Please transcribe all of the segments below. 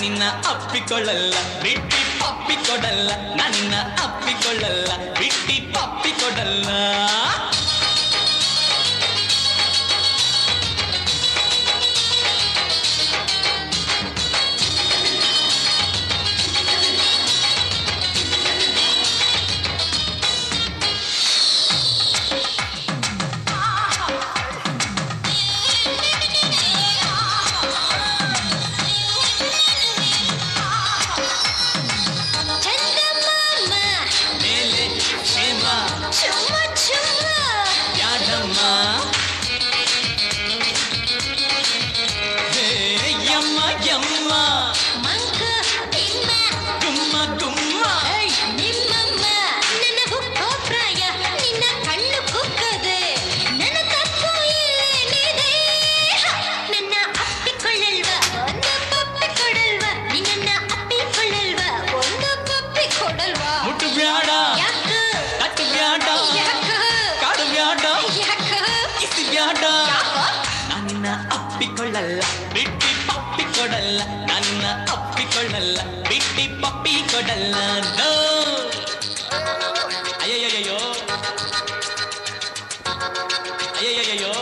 ನಾನಿನ್ನ ಅಪ್ಪಿಕೊಳ್ಳಲ್ಲ ಬಿಟ್ಟಿ ಪಪ್ಪಿ ಕೊಡಲ್ಲ ನಾನಿನ್ನ ಅಪ್ಪಿಕೊಳ್ಳಲ್ಲ ಬಿಟ್ಟಿ ಪಪ್ಪಿ ಕೊಡಲ್ಲ ಅಪ್ಪಿಕೊಳ್ಳಲ್ಲ ಬಿಟ್ಟಿ ಪಪ್ಪಿ ಕೊಡಲ್ಲ ನನ್ನ ಅಪ್ಪಿಕೊಳ್ಳಲ್ಲ ಬಿಟ್ಟಿ ಪಪ್ಪಿ ಕೊಡಲ್ಲ ಅಯ್ಯಯ್ಯಯ್ಯೋ ಅಯ್ಯಯ್ಯಯ್ಯೋ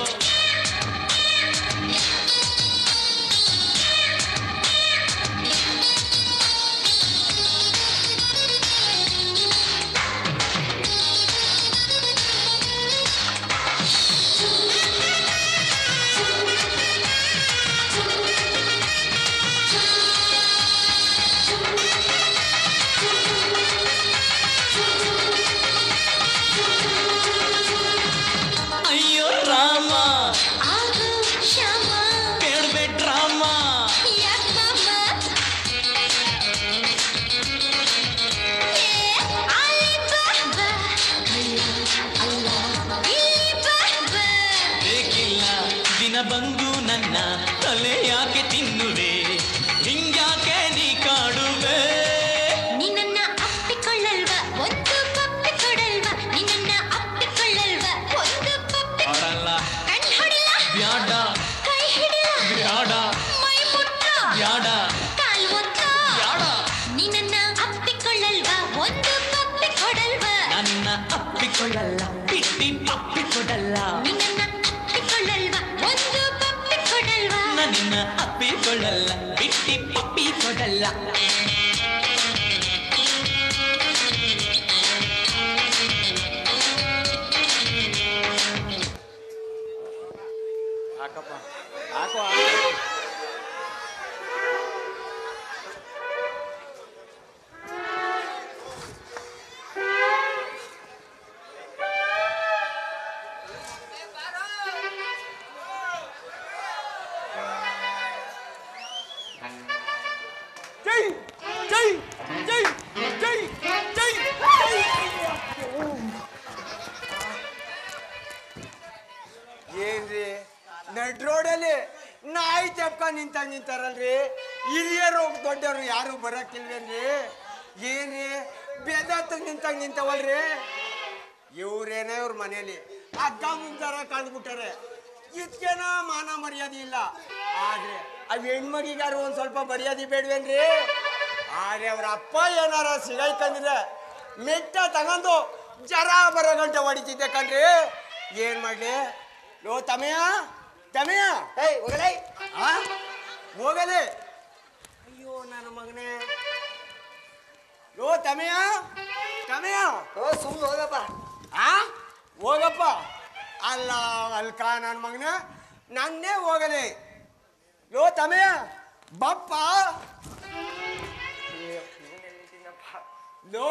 ಬಂದು ನನ್ನ ತಲೆ ಯಾಕೆ ತಿನ್ನುವೆ ಹಿಂಗ್ಯಾಕೆ ನೀ ಕಾಡುವೆ ನಿನ್ನ ಅಪ್ಪಿಕೊಳ್ಳಲ್ವ ಒಂದು ಪಪ್ಪಿ ಕೊಡಲ್ವ ನಿನ್ನ ಅಪ್ಪಿಕೊಳ್ಳಲ್ವ ಒಂದು ಪಪ್ಪಿ ಕೊಡಲ್ಲ ಕಣ್ ಹೊಡಿಲ್ಲ ಬ್ಯಾಡ ಕೈ ಹಿಡಿಲ್ಲ ಬ್ಯಾಡ ಮೈ ಮುಟ್ಟ ಬ್ಯಾಡ ಕಾಲ್ ಒತ್ತ ಬ್ಯಾಡ ನಿನ್ನ ಅಪ್ಪಿಕೊಳ್ಳಲ್ವ ಒಂದು ಪಪ್ಪಿ ಕೊಡಲ್ವ ನನ್ನ ಅಪ್ಪಿಕೊಳ್ಳಲ್ಲ ಬಿಟ್ಟಿ ಪಪ್ಪಿ ಕೊಡಲ್ಲ ನಿನ್ನ ಅಪ್ಪಿಕೊಳ್ಳಲ್ವ ಒಂದು ಪಪ್ಪಿ ಕೊಡಲ್ವ ನಿನ್ನ ಅಪ್ಪಿಕೊಳ್ಳಲ್ಲ ಬಿಟ್ಟಿ ಪಪ್ಪಿ ಕೊಡಲ್ಲ ಹಾಕಪ್ಪ ಹಾಕೋ ಏನ್ರಿ ನಡ್ ರೋಡಲ್ಲಿ ನಾಯಿ ಚಪ್ಕ ನಿಂತಾರಲ್ರಿ ಹಿರಿಯರು ದೊಡ್ಡವರು ಯಾರು ಬರಕ್ಕಿಲ್ವೇನ್ರಿ ಏನ್ರಿ ಬೆದತ್ತ ನಿಂತವಲ್ರಿ ಇವ್ರೇನೇ ಇವ್ರ ಮನೇಲಿ ಅಗ್ಗ ಮುಂಚಾರ ಕಳ್ದ್ಬಿಟ್ಟಾರೆ ಇದಕ್ಕೇನ ಮಾನ ಮರ್ಯಾದೆ ಇಲ್ಲ ಆದ್ರೆ ಅವ್ ಹೆಣ್ಮಗಿಗಾರು ಒಂದ್ ಸ್ವಲ್ಪ ಮರ್ಯಾದೆ ಬೇಡ್ವೇನ್ರಿ ಆದ್ರೆ ಅವ್ರ ಅಪ್ಪ ಏನಾರ ಸಿಗಾಯ್ಕಂದ್ರೆ ಮೆಟ್ಟ ತಗೊಂಡು ಜರ ಬರೋ ಗಂಟೆ ಹೊಡಿತಿದ್ದೆ ಕಣ್ರಿ ಏನ್ ಮಾಡ್ಲಿ ಲೋ ತಮಯ ಹೋಗಲೇ ಅಯ್ಯೋ ನನ್ನ ಮಗನೇ ಲೋ ತಮಯ ಸುಮ್ಮನೆ ಹೋಗಪ್ಪ ಅಲ್ಲ ಅಲ್ಕ ನನ್ನ ಮಗನ ನನ್ನೇ ಹೋಗಲೇ ಲೋ ತಮಯ ಬಪ್ಪ ಲೋ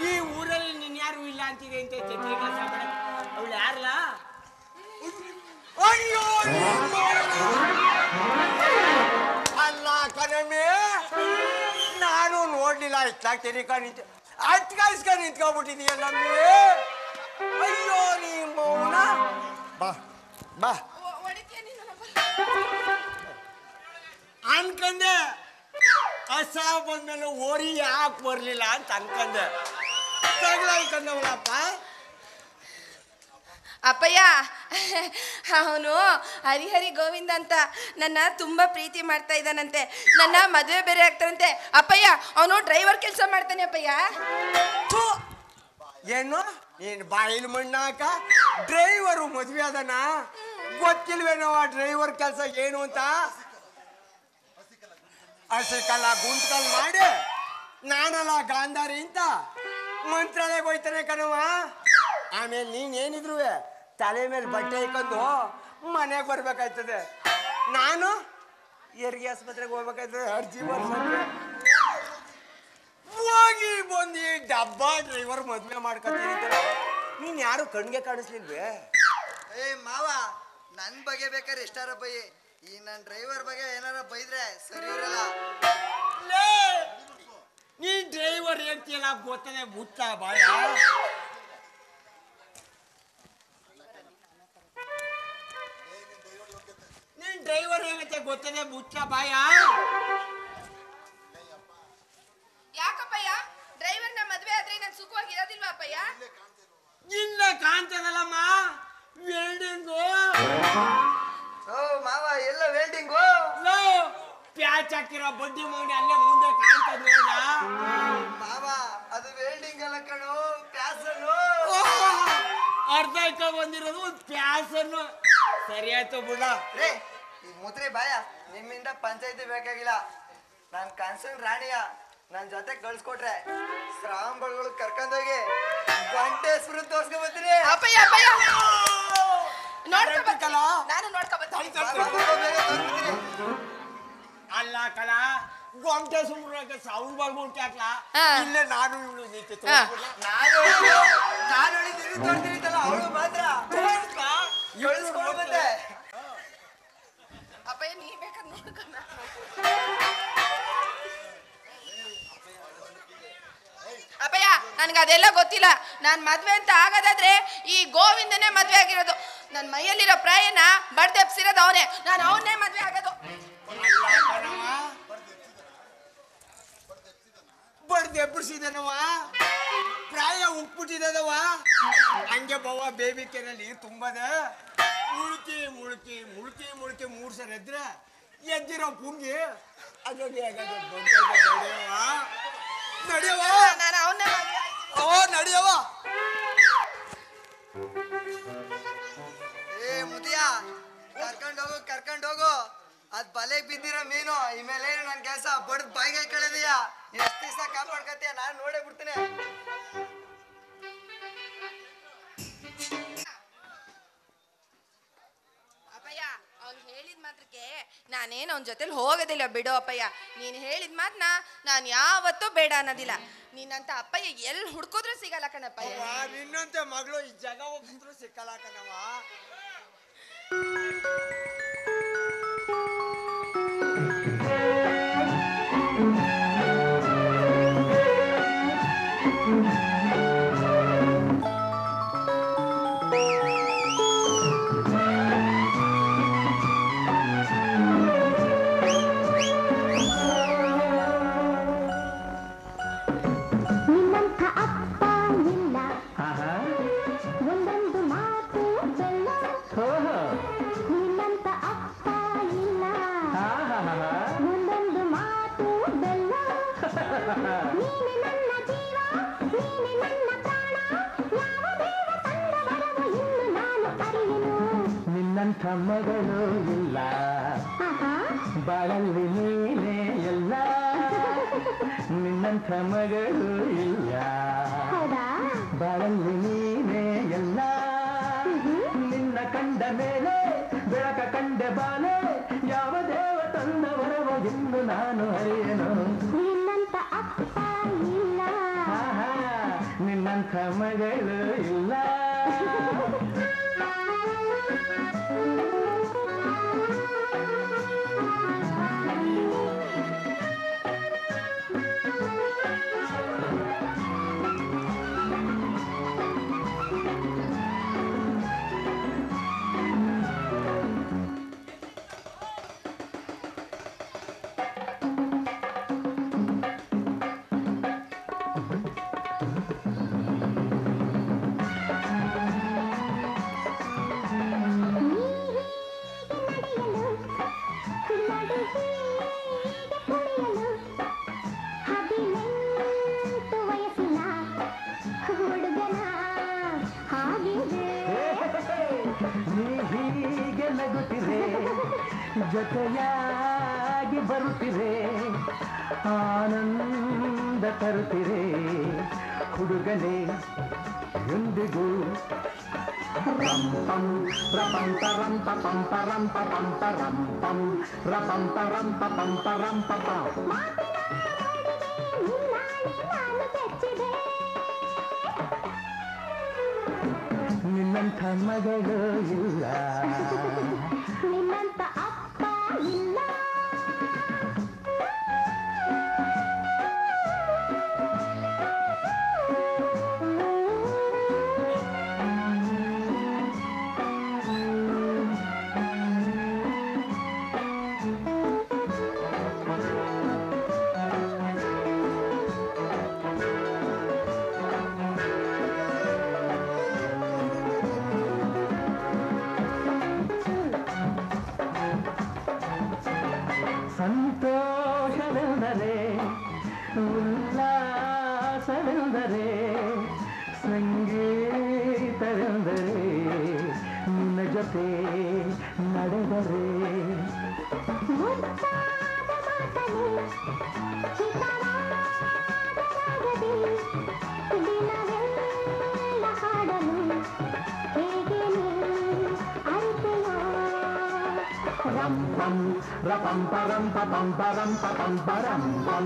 ಈ ಊರಲ್ಲಿ ನೀನ್ ಯಾರು ಇಲ್ಲ ಅಂತಿದೆ ಅಂತ ಚಟ್ರಿ ಕೆಲಸ ಅವಳು ಯಾರಲ್ಲ ಅಯ್ಯೋ ಅಲ್ಲ ಕಣಮ್ಮೆ ನಾನು ನೋಡ್ಲಿಲ್ಲ ಇಷ್ಟಾಗ್ತೀನಿ ನಿಂತು ಅಟ್ಕಾಯಿಸ್ಕ ನಿಂತ್ಕೊಂಡ್ಬಿಟ್ಟಿದೀಯ ನಮ್ಮೆ ಅಯ್ಯೋ ನೀ ಮೌನ ಬಾ ಬಾ ಅನ್ಕಂಡೆ ಹಸ ಬಂದ್ಮೇಲೆ ಓರಿ ಯಾಕೆ ಬರ್ಲಿಲ್ಲ ಅಂತ ಅನ್ಕಂಡೆ ತಗೊಳ್ಕಂದವಳಪ್ಪ ಅಪ್ಪಯ್ಯ ಅವನು ಹರಿಹರಿ ಗೋವಿಂದ ಅಂತ ನನ್ನ ತುಂಬಾ ಪ್ರೀತಿ ಮಾಡ್ತಾ ಇದ್ದಾನಂತೆ. ನನ್ನ ಮದುವೆ ಬೇರೆ ಆಗ್ತಾನಂತೆ. ಅಪ್ಪಯ್ಯ ಅವನು ಡ್ರೈವರ್ ಕೆಲಸ ಮಾಡ್ತಾನೆ ಅಪ್ಪಯ್ಯ. ಏನು ನೀನು ಬಾಯಿಲ್ ಮಣ್ಣಾಕ ಡ್ರೈವರು ಮದ್ವೆ ಅದನ ಗೊತ್ತಿಲ್ವೇನೋ ಆ ಡ್ರೈವರ್ ಕೆಲಸ ಏನು ಅಂತ. ಹಸಿಕಲ್ಲ ಗುಂಟ್ಕಲ್ ಮಾಡಿ ನಾನಲ್ಲ ಗಾಂಧಾರಿ ಅಂತ ಮಂತ್ರಾಲಯಕ್ಕೆ ಹೋಯ್ತಾನೆ ಕಣವ. ಆಮೇಲೆ ನೀನೇನಿದ್ರು ತಲೆ ಮೇಲೆ ಬಟ್ಟೆ ಇಕ್ಕೊಂಡು ಮನೆಗೆ ಬರ್ಬೇಕಾಯ್ತದೆ. ನಾನು ಹೆರಿಗೆ ಆಸ್ಪತ್ರೆಗೆ ಹೋಗ್ಬೇಕಾಯ್ತದೆ. ಅರ್ಜಿ ಬರ್ಸಕ್ಕೆ ಹೋಗಿ ಬಂದು ಡಬ್ಬ ಡ್ರೈವರ್ ಮದ್ವೆ ಮಾಡ್ಕೊತೀನಿ. ನೀನ್ ಯಾರು ಕಣ್ಗೆ ಕಾಣಿಸ್ಲಿಲ್ವೇ? ಏ ಮಾವ, ನನ್ ಬಗ್ಗೆ ಬೇಕಾದ್ರೆ ಎಷ್ಟಾರ ಬೈ, ಈ ನನ್ ಡ್ರೈವರ್ ಬಗ್ಗೆ ಏನಾರ ಬೈದ್ರೆ ಸರಿ ಇರಲ್ಲ. ನೀ ಡ್ರೈವರ್ ಹೇಳ್ತೀಯಲ್ಲ ಗೊತ್ತದೆ ಮುಚ್ಚ ಬಾಯ. ನೀನ್ ಡ್ರೈವರ್ ಹೇಗತ್ತೆ ಗೊತ್ತದೆ ಮುಚ್ಚ ಬಾಯ. ಯಾಕಪ್ಪಯ್ಯ ಡ್ರೈವರ್ನ ಮದುವೆ ಆದ್ರೆ ನಾನು ಸುಖವಾಗಿರೋದಿಲ್ವಾ ಅಪ್ಪಯ್ಯ? ಇಲ್ಲ ಕಾಣ್ತದಲ್ಲಮ್ಮ ವೆಲ್ಡಿಂಗು. ಓ ಮಾವ, ಎಲ್ಲ ವೆಲ್ಡಿಂಗು. ಪ್ಯಾಚ್ ಹಾಕಿರೋ ಬಡ್ಡಿ ಮೌನಿ ಅಲ್ಲೇ ಮುಂದೆ ಕಾಣ್ತದ ನೋಡ ಮಾವ, ಅದು ವೆಲ್ಡಿಂಗ್ ಅಲ್ಲ ಕಣು, ಪ್ಯಾಸನು. ಅರ್ಧ ಇಕ್ಕ ಬಂದಿರೋದು ಒಂದು ಪ್ಯಾಸನ್ನು. ಸರಿ ಆಯ್ತು ಬಿಡ. ರೇ ಈ ಮುತ್ರಿ ಬಾಯ, ನಿಮ್ಮಿಂದ ಪಂಚಾಯತಿ ಬೇಕಾಗಿಲ್ಲ. ನಾನ್ ಕನ್ಸನ್ ರಾಣಿಯ ನನ್ ಜೊತೆ ಕಳ್ಸ್ಕೊಟ್ರೆ ಶ್ರಾವಂಬಳ್ಗಳು ಕರ್ಕೊಂಡೋಗಿ ಗಂಟೆ ಸ್ಪೃ ತೋರ್ಸ್ಕೊಂಡ್ ಬರ್ತೀನಿ. ಅಪ್ಪಯ್ಯ ಅಪ್ಪಯ್ಯ ನೋಡ್ಕೊಬೇಕಲ್ಲ, ನಾನು ನೋಡ್ಕೊಬತ್ತೀನಿ. ಅಲ್ಲ ಕಲ ಗೊಂಟೆ ಸುಮ್ರಾಗ ಸೌಂಡ್ ಬರ್ಬಿಟ್ಟು ಹಾಕ್ಲಾ. ಇಲ್ಲೇ ನಾನು ಇವಳು ನೀತಿ ನಾನು ತೋರ್ತಿರ್ತಲ್ಲ ಅವಳು ಮಾತ್ರ ಕಳಿಸ್ಕೊಂಡು ಬಂದೆ. ಅಪ್ಪಯ್ಯ ನೀ ಬೇಕಾದ್ ನೋಡ್ಕೊಂಡ. ಅಪ್ಪಯ್ಯ ನನ್ಗೆ ಅದೆಲ್ಲ ಗೊತ್ತಿಲ್ಲ. ನಾನ್ ಮದ್ವೆ ಅಂತ ಆಗೋದಾದ್ರೆ ಈ ಗೋವಿಂದನೇ ಮದ್ವೆ ಆಗಿರೋದು. ನನ್ ಮೈಯಲ್ಲಿರೋ ಪ್ರಾಯನ ಬಡ್ದೆಪ್ಸಿರೋದು ಅವನೇ. ನಾನು ಅವನ್ನೇ ಮದ್ವೆ ಆಗೋದು. ಬಡ್ದು ಎಬ್ಬರಿಸಿದನವ, ಪ್ರಾಯ ಉಪ್ಪಿಟ್ಟಿದವ. ಹಂಗೆ ಬವ್ವ ಬೇಬಿ ಕೆನಲ್ಲಿ ತುಂಬದೆ ಮುಳುಕಿ ಮುಳುಕಿ ಮುಳುಕಿ ಮುಳುಕಿ 3 ಸಲ ಎದ್ರೆ ಎದ್ದಿರೋ ಪುಂಗಿ ಅದಕ್ಕೆ ನಡೆಯವ ನಾನು ಅವನ್ನೇ ಮದ್ವೆ ಓ ನಡೆಯವ. ಏ ಮುದಿಯ, ಕರ್ಕೊಂಡೋಗು. ಅದ್ ಬಲೆಗ್ ಬಿದ್ದಿರೋ ಮೀನು. ಇಮೇಲೆ ನನ್ ಕೆಲಸ ಬಡ್ದ್ ಬಾಯಿಗೆ ಕಳೆದೀಯ. ಎಷ್ಟ್ ದಿವಸ ಕಾಪಾಡ್ಕತ್ತೀಯ, ನಾನ್ ನೋಡೇ ಬಿಡ್ತೀನಿ. ಅಪ್ಪಯ್ಯ ಅವ್ನು ಹೇಳಿದ ಮಾತ್ರಕ್ಕೆ ನಾನೇನು ಅವನ ಜೊತೆಲಿ ಹೋಗೋದಿಲ್ಲ ಬಿಡು ಅಪ್ಪಯ್ಯ. ನೀನು ಹೇಳಿದ ಮಾತನ್ನ ನಾನು ಯಾವತ್ತೂ ಬೇಡ ಅನ್ನೋದಿಲ್ಲ. ನೀನಂತ ಅಪ್ಪಯ್ಯ ಎಲ್ಲಿ ಹುಡ್ಕೋದ್ರೂ ಸಿಗಲ್ಲ ಕಣಪ್ಪಯ್ಯ. ನಿನ್ನಂತೆ ಮಗಳು ಈ ಜಾಗ ಹೋಗಿದ್ರು ಸಿಕ್ಕಲ್ಲ ಕಣವ. ನಿನ್ನಂಥ ಮಗಳು ಇಲ್ಲ ಬಾಳಲ್ಲಿ ನೀನೇ ಎಲ್ಲ. ನಿನ್ನಂಥ ಮಗಳು ಇಲ್ಲ ಬಾಳಲ್ಲಿ ನೀನೇ ಎಲ್ಲ. ನಿನ್ನ ಕಂಡ ಮೇಲೆ ಬೆಳಕ ಕಂಡೆ ಬಾಲೆ, ಯಾವ ದೇವ ತಂದ ವರವ ಎಂದು ನಾನು ಅರಿಯನು. ನಿನ್ನಂತ ಅಪ್ಪ ಇಲ್ಲ, ನಿನ್ನಂಥ ಮಗಳು ಇಲ್ಲ. ಕುಣಿಯಲು 18 ವಯಸ್ಸಿನ ಹುಡುಗನ ಹಾಗಿದೆ. ನೀ ಹೀಗೆ ನಗುತ್ತಿರೆ ಜೊತೆಯಾಗಿ ಬರುತ್ತಿರೆ ಆನಂದ ತರುತ್ತಿರೆ ಹುಡುಗನೇ ಎಂದಿಗೂ ರಂ ಪಂ ರಪಂ ಪರಂ ಪಪಂ ಪರಂ ಪಪಂ ಪರಂ ಪಂ ರಪಂ ಪರಂ ಪಪಂ ಪರಂ ಪಪಂ. ನಿನ್ನಂಥ ಮಗಳು ಇಲ್ಲ, ನಿನ್ನಂತ ಅಪ್ಪ ಇಲ್ಲ. ಸಂತೋಷವೆಂದರೆ ಉಲ್ಲಾಸವೆಂದರೆ ಸಂಗೀತವೆಂದರೆ ನಿನ್ನ ಜೊತೆ ನಡೆದರೆ ಮುದ್ದಾದ ಮಾತನೆ ಹಿತವಾದ ರಾಗದಿ ದಿನವೆಲ್ಲ ಹಾಡಲು ಹೇಗೆ ನೀ ಅರಿತೆಯೋ. ರಂ ಪಂ ರಪಂ ಪರಂ ಪಪಂ ಪರಂ ಪಪಂ ಪರಂ ಪಂ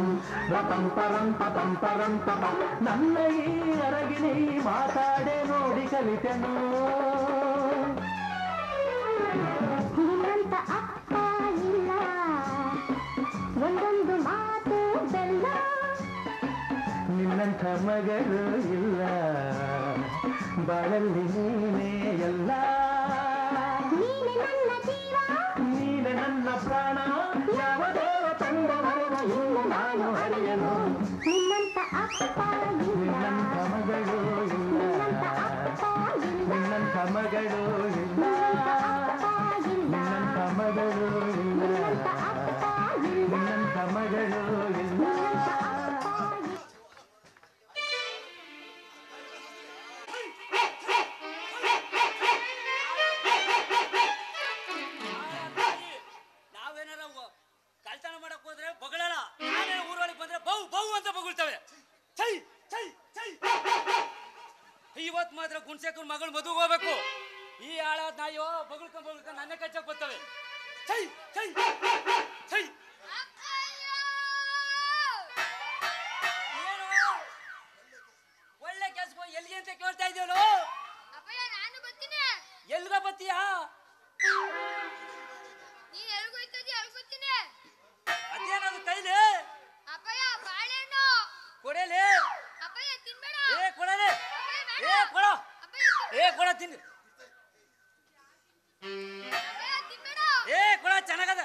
ರಪಂ ಪರಂ ಪಪಂ ಪರಂ ಪಪಂ. ನನ್ನ ಈ ಅರಗಿಣಿ ಮಾತಾಡೆ ನೋಡಿ ಕಲಿತೆನು. ನಿನ್ನಂತ ಅಪ್ಪ ಇಲ್ಲ, ಒಂದೊಂದು ಮಾತು ಬೆಲ್ಲ. ನಿನ್ನಂಥ ಮಗಳು ಇಲ್ಲ, ಬಾಳಲ್ಲಿ ನೀನೇ ಎಲ್ಲ. ನೀನೆ ನನ್ನ ಜೀವ, ನೀನೆ ನನ್ನ ಪ್ರಾಣ, ಯಾವ ದೇವ ತಂದ ವರವ ಇನ್ನು ನಾನು ಅರಿಯನು. ನಿನ್ನಂತ ಅಪ್ಪ ಇಲ್ಲ, ನಿನ್ನಂಥ ಮಗಳು ಇಲ್ಲ, ನಿನ್ನಂತ ಅಪ್ಪ ಇಲ್ಲ, ನಿನ್ನಂಥ ಮಗಳು ಇಲ್ಲ, ನಿನ್ನಂಥ ಮಗಳು ಇಲ್ಲ, ನಿನ್ನಂತ ಅಪ್ಪ ಇಲ್ಲ, ನಿನ್ನಂಥ ಮಗಳು ಇಲ್ಲ. ನಿನ್ನಂತ ಅಪ್ಪ ಇಲ್ಲ. ನಾವೇನಾರ ಕಳ್ತನ ಮಾಡಕ್ ಹೋದ್ರೆ ಬಗಳಲ್ಲ, ನಾನೇ ಊರೊಳಗೆ ಬಂದ್ರೆ ಬೌ ಬೌ ಅಂತ ಬಗಳ್ತವೆ. Chai Chai Chai. ಇವತ್ ಮಾತ್ರ ಗುಣಸೇಕರ್ ಮಗಳು ಮದುವೆ ಹೋಗ್ಬೇಕು. ಈ ಆಳಾದ ನಾಯೋ ಬಗಳ್ಕೊಂಡ್ ನನ್ನ ಕಚ್ಚಕ್ ಬರ್ತವೆ. Chai Chai Chai. ಏನು ಒಳ್ಳೆ ಕೆಲ್ಸ ಎಲ್ಲಿಗೆ ಅಂತ ಕೇಳ್ತಾ ಇದೆಯಲ್ಲ. ಅಪ್ಪಯ್ಯ ನಾನು ಬರ್ತೀನಿ. ಎಲ್ಗ ಬತ್ತೀಯಾ? ನೀನ್ ಎಲ್ಗೋಯ್ತದಿ ಎಲ್ಗೋತೀನಿ. ಅದೇನದು ಕೈಲಿ ಅಪ್ಪಯ್ಯ ಬಾಳೆಹಣ್ಣು ಕೊಡಲಿ. ಅಪ್ಪಯ್ಯ ತಿನ್ಬೇಡ. ಏ ಕೊಡಲಿ. ಅಪ್ಪಯ್ಯ ಬೇಡ. ಏ ಕೊಡ. ಅಪ್ಪಯ್ಯ ಏ ಕೊಡ ತಿನ್ನು. ಅಪ್ಪಯ್ಯ ತಿನ್ಬೇಡ. ಏ ಕೊಡ ಚೆನ್ನಾಗದ.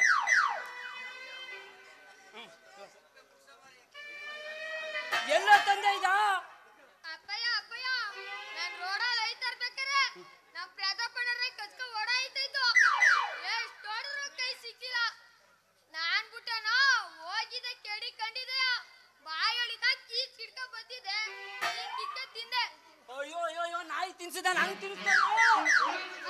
ಎಲ್ಲ ತಂದೆ ಇದ? ಅಪ್ಪಯ್ಯ ಅಪ್ಪಯ್ಯ ನಾನ್ ರೋಡಲ್ಲಿ ಐತಾ ಇರ್ಬೇಕಾರೆ ನಮ್ ಪ್ರತಾಪಣ್ಣರ ಕಚ್ಕ ಓಡಾಯ್ತಾಯ್ತು. ಎಷ್ಟು ಹೊಡೆದ್ರು ಕೈ ಸಿಕ್ಕಿಲ್ಲ. ನಾನ್ ಬಿಟ್ಟನೋ ಹೋಗಿದ್ದೆ ಕೆಡಿ ಕಂಡಿದೆಯ ಬಾಯೊಳಿಗ ಕೀಚ್ ಕಿಡ್ಕ ಬಂದಿದೆ. ನೀನ್ ಕಿಕ್ಕ ತಿಂದೆ. ಅಯ್ಯೋ ಅಯ್ಯೋ ಅಯ್ಯೋ ನಾಯಿ ತಿನ್ಸಿದ ನಂಗೆ ತಿನ್ಸ್ತಾನೆ.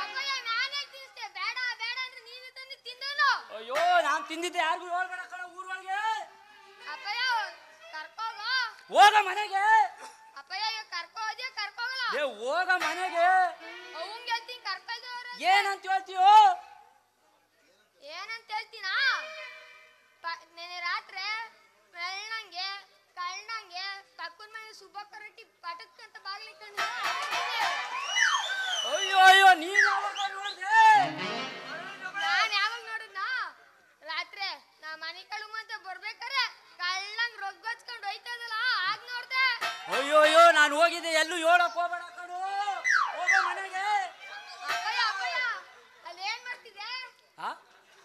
ಅಪ್ಪಯ್ಯ ನಾನೇ ತಿನ್ಸ್ತೆ. ಬೇಡ ಬೇಡ ಅಂದ್ರೆ ನೀನು ತಂದು ತಿಂದನು. ಅಯ್ಯೋ ನಾನ್ ತಿಂದಿದ್ದೆ ಯಾರಿಗೂ ಹೇಳ್ಬೇಡ ಕಣ ಊರೊಳಗೆ. ಅಪ್ಪಯ್ಯ ಕರ್ಕೋಗ. ಹೋಗ ಮನೆಗೆ. ಅಪ್ಪಯ್ಯ ಕರ್ಕೋದೆ ಕರ್ಕೋಗಲ್ಲ. ಏ ಹೋಗ ಮನೆಗೆ. ಅವಂಗೆ ಹೇಳ್ತೀನಿ ಕರ್ಕೊಳ್ದವ್ರ. ಏನಂತ ಹೇಳ್ತೀಯೋ? ಏನಂತ ಹೇಳ್ತೀನಾ? ನೆನೆ ರಾತ್ರಿ ಬೆಳ್ಳಂಗೆ ಕಳ್ಳಂಗೆ ಪಕ್ಕದ ಮನೆ ಸುಬ್ಬಕ್ಕ ರೊಟ್ಟಿ ಪಟಕ್ ಅಂತ ಬಾಗ್ಲಿಕ್ಕಂಡು. ಅಯ್ಯೋ ಅಯ್ಯೋ ನೀನ್ ಯಾವಾಗ ನೋಡ್ದೆ? ನಾನ್ ಯಾವಾಗ ನೋಡಿದ್ನ? ರಾತ್ರಿ ನಾ ಮನೆ ಕಳು ಅಂತ ಬರ್ಬೇಕಾರೆ ಕಳ್ಳಂಗ್ ರೊಗ್ಗೊಚ್ಕೊಂಡು ಹೋಯ್ತದಲ್ಲ ಆಗ ನೋಡ್ದೆ. ಅಯ್ಯೋ ಅಯ್ಯೋ ನಾನು ಹೋಗಿದ್ದೆ ಎಲ್ಲೂ ಹೇಳಕ್ ಹೋಗ್ಬೇಡ ಕಣು. ಹೋಗ ಮನೆಗೆ. ಅಪ್ಪಯ್ಯ ಅಪ್ಪಯ್ಯ ಅಲ್ಲಿ ಏನ್ ಮಾಡ್ತಿದ್ದೆ? ಆ?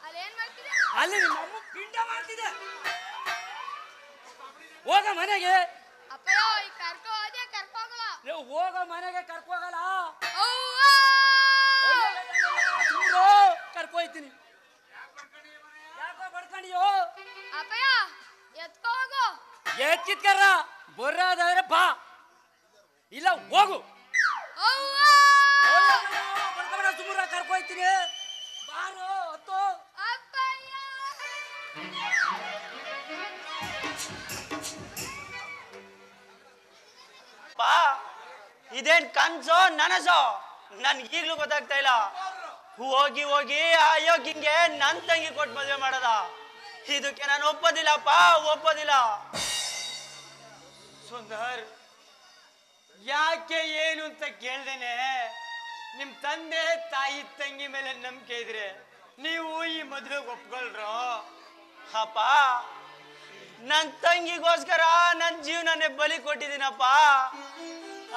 ಅಲ್ಲಿ ಏನ್ ಮಾಡ್ತಿದ್ದೆ? ಅಲ್ಲಿ ನಿಮ್ಮ ಅಮ್ಮ ಪಿಂಡ ಮಾಡ್ತಿದೆ. ಹೋಗ ಮನೆಗೆ. ಅಪ್ಪಯ್ಯ ಈ ಕರ್ಕೋ ಹೋದೆ ಕರ್ಕೋಗಲ್ಲ. ನೀವು ಹೋಗ ಮನೆಗೆ ಕರ್ಕೋಗಲ್ಲ. ಅವ್ವ ಕರ್ಕೋಯ್ತೀನಿ. ಯಾಕೋ ಬಡ್ಕೊಂಡು ಮಾಡಿಯೋ ಅಪ್ಪಯ್ಯ ಎತ್ಕೋ ಹೋಗು. ಎತ್ತಿತ್ಕರ ಬರೋದಾದ್ರೆ ಬಾ ಇಲ್ಲ ಹೋಗು. ಅವ್ವ! ಸುಮ್ಮನೆ ಕರ್ಕೊಯ್ತೀನಿ ಬಾರೋ ಹೊತ್ತು. ಅಪ್ಪಯ್ಯ! ಪಾ ಇದೇನ್ ಕನ್ಸೋ ನನಸೋ ನನ್ಗೆ ಈಗ್ಲೂ ಗೊತ್ತಾಗ್ತಾ ಇಲ್ಲ. ಹೋಗಿ ಹೋಗಿ ಆ ಅಯೋಗ್ಯಂಗೆ ನನ್ ತಂಗಿ ಕೊಟ್ಟು ಮದುವೆ ಮಾಡದ. ಇದಕ್ಕೆ ನಾನು ಒಪ್ಪೋದಿಲ್ಲಪ್ಪ, ಒಪ್ಪೋದಿಲ್ಲ. ಸುಂದರ್, ಯಾಕೆ ಏನು ಅಂತ ಕೇಳ್ದೇನೆ ನಿಮ್ ತಂದೆ ತಾಯಿ ತಂಗಿ ಮೇಲೆ ನಂಬಿಕೆ ಇದ್ರೆ ನೀವು ಈ ಮದುವೆಗೆ ಒಪ್ಕೊಳ್ರೋ? ಅಪ್ಪ ನನ್ ತಂಗಿಗೋಸ್ಕರ ನನ್ ಜೀವನನೇ ಬಲಿ ಕೊಟ್ಟಿದ್ದೀನಪ್ಪ.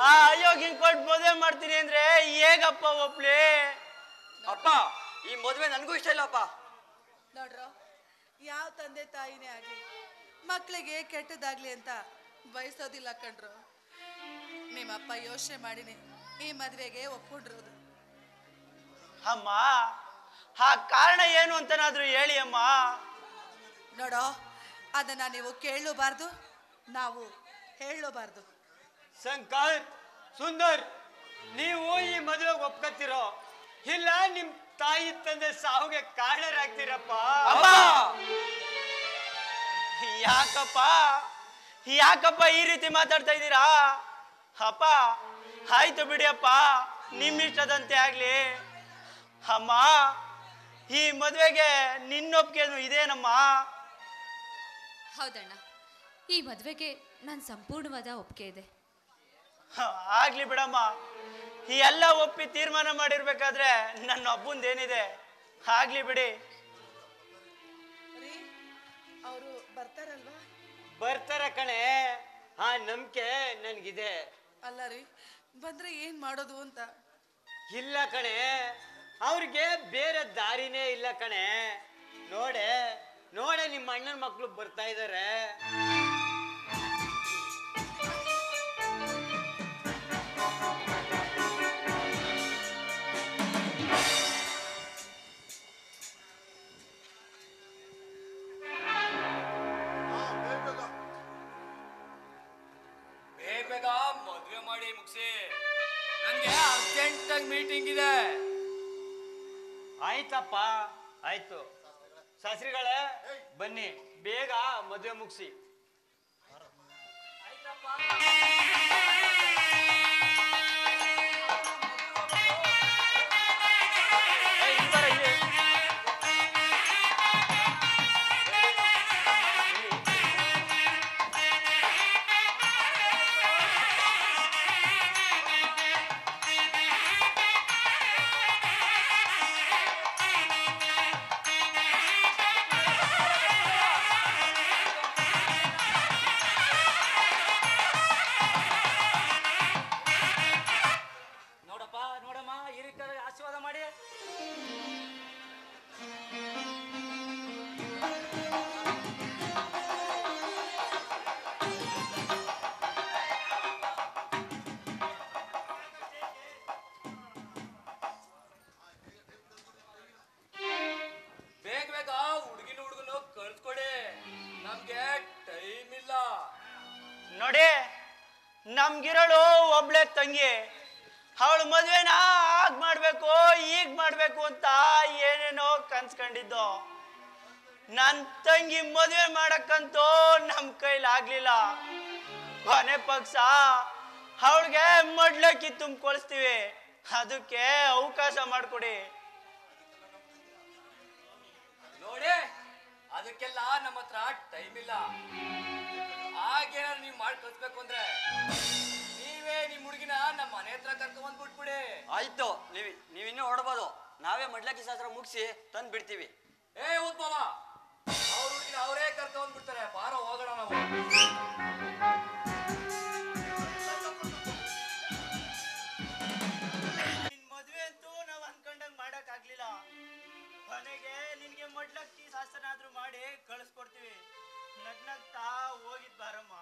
ಆ ಅಯೋಗ್ಯಂಗ್ ಕೊಟ್ಟು ಮದುವೆ ಮಾಡ್ತೀನಿ ಅಂದ್ರೆ ಹೇಗಪ್ಪ ಒಪ್ಲಿ? ಅಪ್ಪ ಈ ಮದುವೆ ನನಗೂ ಇಷ್ಟ ಇಲ್ಲಪ್ಪ. ನೋಡ್ರೋ, ಯಾವ ತಂದೆ ತಾಯಿನೇ ಆಗ್ಲಿ ಮಕ್ಕಳಿಗೆ ಕೆಟ್ಟದಾಗ್ಲಿ ಅಂತ ಬಯಸೋದಿಲ್ಲ ಕಣ್ರು. ನಿಮ್ಮಪ್ಪ ಯೋಚನೆ ಮಾಡಿನಿ ಈ ಮದ್ವೆಗೆ ಒಪ್ಪಿಡ್ರೋದು. ಅಮ್ಮ ಆ ಕಾರಣ ಏನು ಅಂತನಾದ್ರೂ ಹೇಳಿ ಅಮ್ಮ. ನೋಡೋ, ಅದನ್ನ ನೀವು ಕೇಳಲೂಬಾರ್ದು, ನಾವು ಹೇಳಲೂಬಾರ್ದು. ಶಂಕರ್, ಸುಂದರ್, ನೀವು ಈ ಮದುವೆಗೆ ಒಪ್ಕೊತಿರೋ ಇಲ್ಲ ನಿಮ್ ತಾಯಿ ತಂದೆ ಸಾವಿಗೆ ಕಾರಣರಾಗ್ತೀರಪ್ಪ? ಯಾಕಪ್ಪ ಯಾಕಪ್ಪ ಈ ರೀತಿ ಮಾತಾಡ್ತಾ ಇದ್ದೀರಾ? ಅಪ್ಪ ಆಯ್ತು ಬಿಡಿಯಪ್ಪ, ನಿಮ್ಮಿಷ್ಟದಂತೆ ಆಗ್ಲಿ. ಅಮ್ಮ ಈ ಮದ್ವೆಗೆ ನಿನ್ನೊಪ್ಪಿಗೆ ಇದೇನಮ್ಮ? ಹೌದಣ್ಣ, ಈ ಮದುವೆಗೆ ನನ್ನ ಸಂಪೂರ್ಣವಾದ ಒಪ್ಪಿಗೆ ಇದೆ. ಆಗ್ಲಿ ಬಿಡಮ್ಮ, ಈ ಎಲ್ಲ ಒಪ್ಪಿ ತೀರ್ಮಾನ ಮಾಡಿರ್ಬೇಕಾದ್ರೆ ನನ್ನ ಒಬ್ಬಂದೇನಿದೆ, ಆಗ್ಲಿ ಬಿಡಿ. ಅವರು ಬರ್ತಾರಲ್ವಾ? ಬರ್ತಾರ ಕಣೆ, ಆ ನಂಬಿಕೆ ನನ್ಗಿದೆ. ಅಲ್ಲ ರೀ, ಬಂದ್ರೆ ಏನ್ ಮಾಡೋದು ಅಂತ. ಇಲ್ಲ ಕಣೆ, ಅವ್ರಿಗೆ ಬೇರೆ ದಾರಿನೇ ಇಲ್ಲ ಕಣೆ. ನೋಡೆ ನೋಡೆ ನಿಮ್ಮ ಅಣ್ಣನ ಮಕ್ಕಳು ಬರ್ತಾ ಇದಾರೆ. ಬೇಗ ಮದ್ವೆ ಮಾಡಿ ಮುಗಿಸಿ, ನಂಗೆ ಅರ್ಜೆಂಟ್ ಆಗಿ ಮೀಟಿಂಗ್ ಇದೆ. ಆಯ್ತಪ್ಪ, ಆಯ್ತು. ಶಾಸ್ತ್ರಿಗಳೇ ಬನ್ನಿ, ಬೇಗ ಮದುವೆ ಮುಗಿಸಿ. ನೋಡಪ್ಪ ನೋಡಮ್ಮ, ಈ ರೀತಿ ಆಶೀರ್ವಾದ ಮಾಡಿ. ಬೇಗ ಬೇಗ ಹುಡುಗನು ಕಳ್ಸ್ಕೊಡಿ, ನಮ್ಗೆ ಟೈಮ್ ಇಲ್ಲ. ನೋಡಿ, ನಮ್ಗಿರೋಳು ಒಬ್ಳೆ ತಂಗಿ. ಅವಳು ಮದ್ವೆನ ಆಗ್ ಮಾಡ್ಬೇಕು ಈಗ ಮಾಡ್ಬೇಕು ಅಂತ ಏನೇನೋ ಕನ್ಸ್ಕೊಂಡಿದ್ದು. ನನ್ ತಂಗಿ ಮದ್ವೆ ಮಾಡಕ್ಕಂತೂ ನಮ್ ಕೈಲಿ ಆಗ್ಲಿಲ್ಲ. ಕೊನೆ ಪಕ್ಷ ಅವಳಿಗೆ ಮಡ್ಲಕ್ಕಿ ತುಂಬಿಕೊಳಿಸ್ತೀವಿ, ಅದಕ್ಕೆ ಅವಕಾಶ ಮಾಡ್ಕೊಡಿ. ನೋಡಿ, ಅದಕ್ಕೆಲ್ಲ ನಮ್ಮ ಹತ್ರ ಟೈಮ್ ಇಲ್ಲ. ಹಾಗೇನಾದ್ರು ನೀವು ಮಾಡಿ ಕಳ್ಸ್ಬೇಕು ಅಂದ್ರೆ ನೀವೇ ನಿಮ್ ಹುಡುಗಿನ ನಮ್ಮ ಮನೆ ಹತ್ರ ಕರ್ಕೊಂಡ್ ಬಂದ್ಬಿಟ್ಬಿಡಿ. ಆಯ್ತು, ನೀವಿನ್ನೂ ಹೊರಡ್ಬೋದು. ನಾವೇ ಮಡ್ಲಕ್ಕಿ ಶಾಸ್ತ್ರ ಮುಗಿಸಿ ತಂದು ಬಿಡ್ತೀವಿ. ಏ ಉದ್ಭವ, ಅವ್ರ ಹುಡುಗಿನ ಅವರೇ ಕರ್ಕೊಂಡ್ ಬಂದ್ಬಿಡ್ತಾರೆ. ಬಾರೋ ಹೋಗೋಣ ನಾವು. ನಿನ್ ಮದ್ವೆ ಅಂತೂ ನಾವ್ ಅನ್ಕೊಂಡಂಗ್ ಮಾಡಕ್ ಆಗ್ಲಿಲ್ಲ. ಕೊನೆಗೆ ನಿನ್ಗೆ ಮಡ್ಲಕ್ಕಿ ಶಾಸ್ತ್ರನಾದ್ರೂ ಮಾಡಿ ಕಳಿಸ್ಕೊಡ್ತೀವಿ. ನಗ್ನಗ್ತಾ ಹೋಗಿದ್ ಬಾರಮ್ಮ.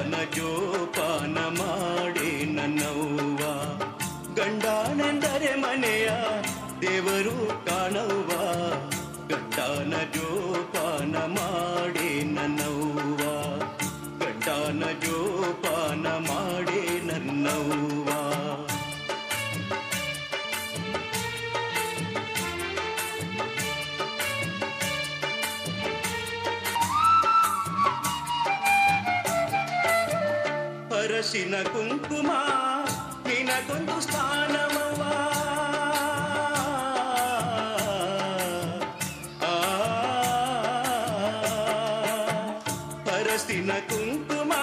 ಗಂಡನ ಜೋಪಾನ ಮಾಡಿ ನನ್ನವ್ವ ಗಂಡನೆಂದರೆ ಮನೆಯ ದೇವರು ಕಾಣವ್ವ ಗಂಡನ ಜೋಪಾನ ಮಾಡಿ ನನ್ನವ್ವ ಗಂಡನ ಜೋಪಾನ ಮಾಡಿ ನನ್ನವ್ವ ಅರಸಿನ ಕುಂಕುಮ ನಿನಗೊಂದು ಸ್ಥಾನವವ್ವ ಅರಸಿನ ಕುಂಕುಮ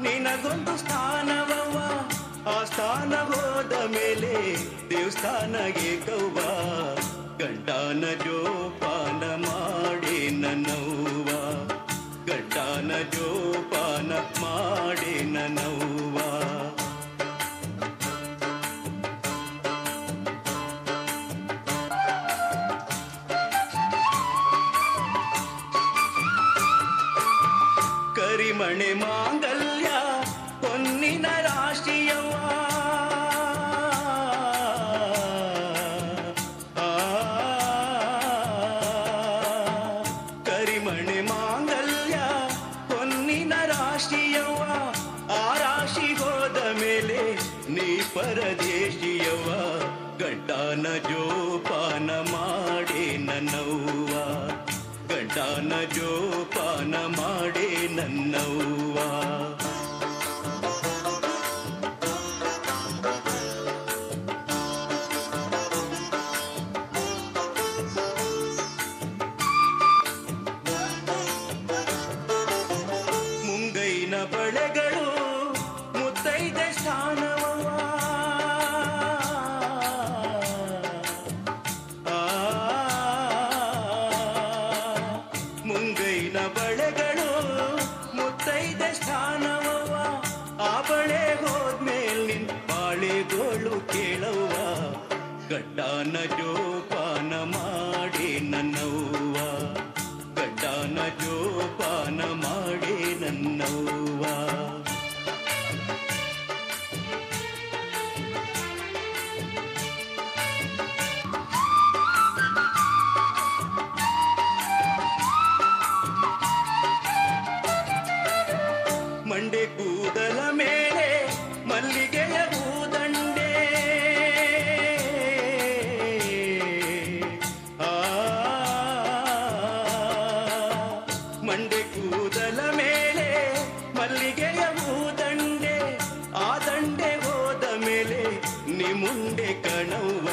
ನಿನಗೊಂದು ಸ್ಥಾನವವ್ವ ಆ ಸ್ಥಾನ ಹೋದ ಮೇಲೆ ದೇವಸ್ಥಾನಗೆ ಕವ್ವ ಗಂಡನ ಜೋಪಾನ ಮಾಡಿ ನನ್ನವ್ವ ಗಂಡನ ಜೋಪಾನ ಮಾಡಿ ನನ್ನವ್ವ ಕರಿಮಣೆ ಮಾಂಗಲ್ಯ ಹೊನ್ನಿನ ರಾಶಿಯವ್ವ ಕರಿಮಣೆ ಮಾಂಗಲ್ಯ ಹೊನ್ನಿನ ರಾಶಿಯವ್ವ ಆ ರಾಶಿ ಹೋದ ಮೇಲೆ ನೀ ಪರದೇಶಿಯವ್ವ ಗಂಡನ ಜೋಪಾನ ಮಾಡಿ ನನ್ನವ್ವ ಗಂಡನ ಜೋಪಾನ ಮಾಡಿ ನನ್ನವ್ವ ಮುಂಗೈನ ಬಳೆಗಳು ಮುತ್ತೈದೆ ಸ್ಥಾನವವ್ವ ಮುಂಗೈನ ಬಳೆಗಳು ಮುತ್ತೈದೆ ಸ್ಥಾನವವ್ವ ಆ ಬಳೆ ಹೋದ್ಮೇಲೆ ನಿನ್ ಬಾಳೆಗೋಳು ಕೇಳವ್ವ ಗಂಡನ ಜೋಪಾನ ಮಾಡಿ ನನ್ನವ್ವ ಗಂಡನ ಜೋಪಾನ ಮಾಡಿ ನನ್ನವ್ವ ಮಂಡೆ ಕೂದಲ ಮೇಲೆ ಮಲ್ಲಿಗೆಯ ಹೂದಂಡೆ ಮಂಡೆ ಕೂದಲ ಮೇಲೆ ಮಲ್ಲಿಗೆಯ ಹೂದಂಡೆ ಆ ದಂಡೆ ಹೋದ ಮೇಲೆ ನಿಮುಂಡೆ ಕಣವ್ವ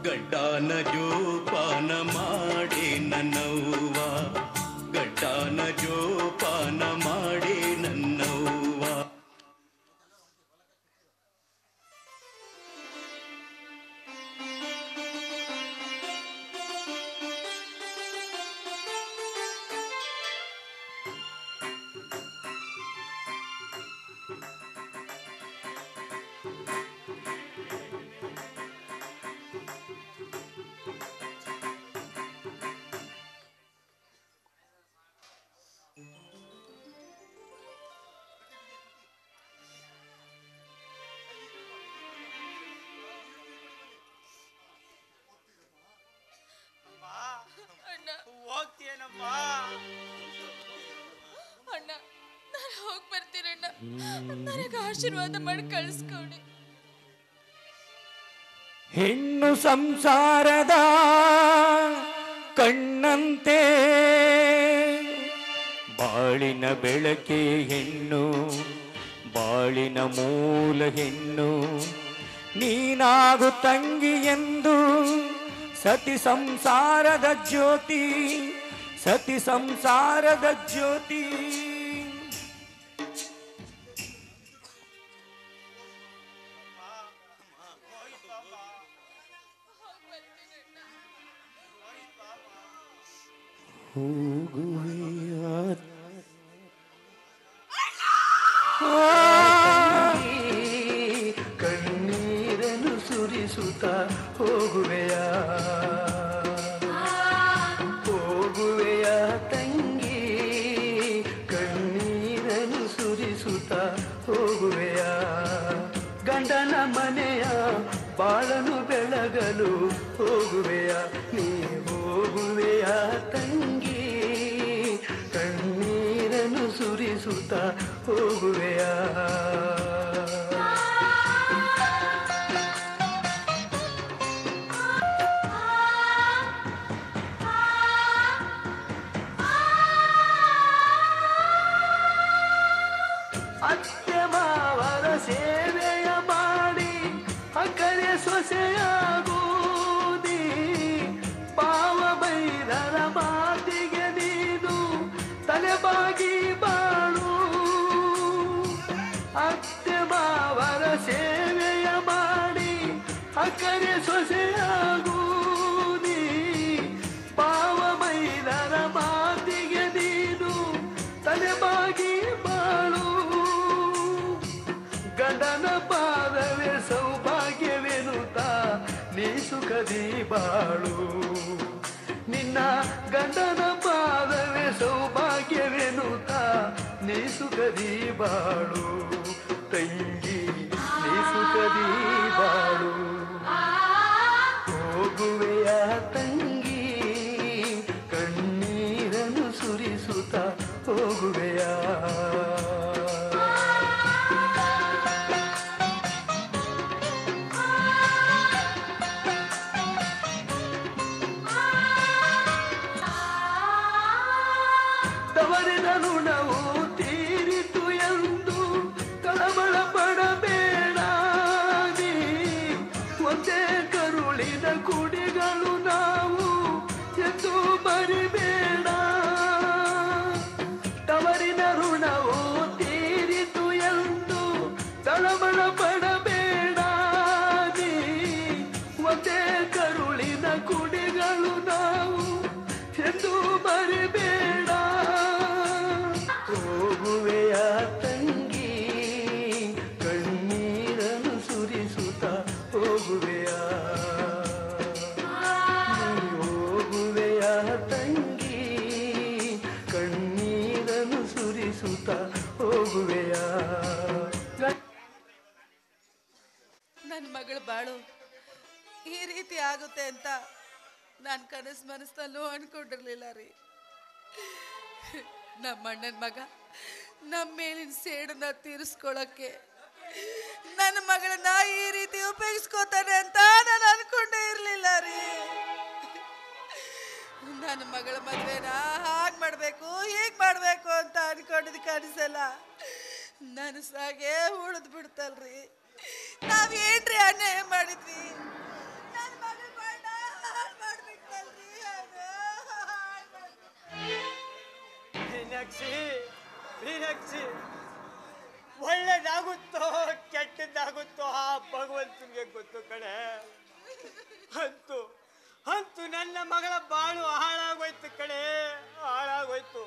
ಗಂಡನ ಜೋಪಾನ ಮಾಡಿ ನನ್ನವ್ವ ಗಂಡನ ಜೋಪಾನ ಮಾಡಿ ನನ್ನವ್ವ ಹೋಗ್ತೀಯನಮ್ಮ ಅಣ್ಣ ನಾನು ಹೋಗಿ ಬರ್ತೀರಣ್ಣ ನನಗೆ ಆಶೀರ್ವಾದ ಮಾಡಿ ಕಳಿಸ್ಕೊಡಿ ಹೆಣ್ಣು ಸಂಸಾರದ ಕಣ್ಣಂತೆ ಬಾಳಿನ ಬೆಳಕೆ ಹೆಣ್ಣು ಬಾಳಿನ ಮೂಲ ಹೆಣ್ಣು ನೀನಾಗು ತಂಗಿ ಎಂದು ಸತಿ ಸಂಸಾರದ ಜ್ಯೋತಿ ಸತಿ ಸಂಸಾರದ ಜ್ಯೋತಿ ಕಣ್ಣೀರನ್ನು ಸುರಿಸುತ್ತ ಹೋಗುವೆಯ ಹೋಗುವೆಯ ತಂಗಿ ಕಣ್ಣೀರನ್ನು ಸುರಿಸುತ್ತ ಹೋಗುವೆಯ ಗಂಡನ ಮನೆಯ ಬಾಳನು ಬೆಳಗಲು ಹೋಗುವೆಯ ನೀ ಹೋಗುವೆಯ ತಂಗಿ ಕಣ್ಣೀರನ್ನು ಸುರಿಸುತ್ತ ಹೋಗುವೆಯ ಅತ್ತೆ ಮಾವರ ಸೇವೆಯ ಮಾಡಿ ಅಕ್ಕರೆ ಸೊಸೆಯಾಗೂದಿ ಪಾವ ಬೈರರ ಮಾತಿಗೆ ನೀನು ತಲೆಬಾಗಿ ಬಾಳು ಅತ್ತೆ ಮಾವರ ಸೇವೆಯ ಮಾಡಿ ಅಕ್ಕರೆ ಸೊಸೆಯಾಗೂದಿ ಪಾವ ಬೈರರ ಮಾತಿಗೆ ನೀನು ತಲೆಬಾಗಿ ಬಾಳು ಗಂಡನ ಪಾದವೇ ಸೌಭಾಗ್ಯವೆನುತ ನೀ ಸುಖದಿ ಬಾಳು ನಿನ್ನ ಗಂಡನ ಪಾದವೇ ಸೌಭಾಗ್ಯವೆನುತ ನೀ ಸುಖದಿ ಬಾಳು ತಂಗಿ ನೀ ಸುಖದಿ ಬಾಳು ಹೋಗುವೆಯ ತಂಗಿ ಕಣ್ಣೀರನ್ನು ಸುರಿಸುತ್ತ ಹೋಗುವೆಯ ತವರಿನ ಋಣವು ತೀರಿತು ಎಂದು ಕಳವಳ ಪಡಬೇಡ ನೀ ಒಂದೇ ಕರುಳಿನ ಕುಡಿಗಳು ನಾವು ಎಂದು ಬರಿಬೇಡ ತವರಿನ ಋಣವು ತೀರಿತು ಎಂದು ಕಳವಳ ಪಡಬೇಡ ನೀ ಒಂದೇ ಕರುಳಿನ ಕುಡಿಗಳು ನಾವು ಎಂದು ಬರಿಬೇಡ ಹೋಗುವೆಯ ತಂಗಿ ಕಣ್ಣೀರನ್ನು ಸುರಿಸುತ್ತ ಹೋಗುವೆಯ ನೀ ಹೋಗುವೆಯ ತಂಗಿ ಕಣ್ಣೀರನ್ನು ಸುರಿಸುತ್ತ ಹೋಗುವೆಯ ನನ್ನ ಮಗಳ ಬಾಳು ಈ ರೀತಿ ಆಗುತ್ತೆ ಅಂತ ನಾನು ಕನಸು ಮನಸ್ಸಲ್ಲೂ ಅನ್ಕೊಂಡಿರ್ಲಿಲ್ಲ ರೀ ನಮ್ಮ ಅಣ್ಣನ ಮಗ ನಮ್ಮ ಮೇಲಿನ ಸೇಡನ್ನ ತೀರಿಸ್ಕೊಳಕ್ಕೆ ನನ್ನ ಮಗಳನ್ನ ಈ ರೀತಿ ಉಪಯೋಗಿಸ್ಕೋತಾನೆ ಅಂತ ನಾನು ಅನ್ಕೊಂಡೇ ಇರಲಿಲ್ಲ ರೀ ನನ್ನ ಮಗಳ ಮದುವೆನ ಹಾಗೆ ಮಾಡಬೇಕು ಹೇಗೆ ಮಾಡಬೇಕು ಅಂತ ಅನ್ಕೊಂಡಿದ್ ಕನಸಲ್ಲ ನನಸಾಗೆ ಉಳಿದು ಬಿಡ್ತಲ್ರಿ ನಾವೇನ್ರಿ ಅನ್ಯಾಯ ಮಾಡಿದ್ವಿ ನನ್ನ ಮಗಳ ಬಾಳನ್ನ ಹಾಳು ಮಾಡ್ಬಿಟ್ಟಲ್ರಿ ಮೀನಾಕ್ಷಿ ಮೀನಾಕ್ಷಿ ಒಳ್ಳೇದಾಗುತ್ತೋ ಕೆಟ್ಟದ್ದಾಗುತ್ತೋ ಆ ಭಗವಂತನಿಗೆ ಗೊತ್ತು ಕಣೆ ಅಂತೂ ಅಂತೂ ನನ್ನ ಮಗಳ ಬಾಳು ಹಾಳಾಗೋಯ್ತು ಕಣೆ ಹಾಳಾಗೋಯ್ತು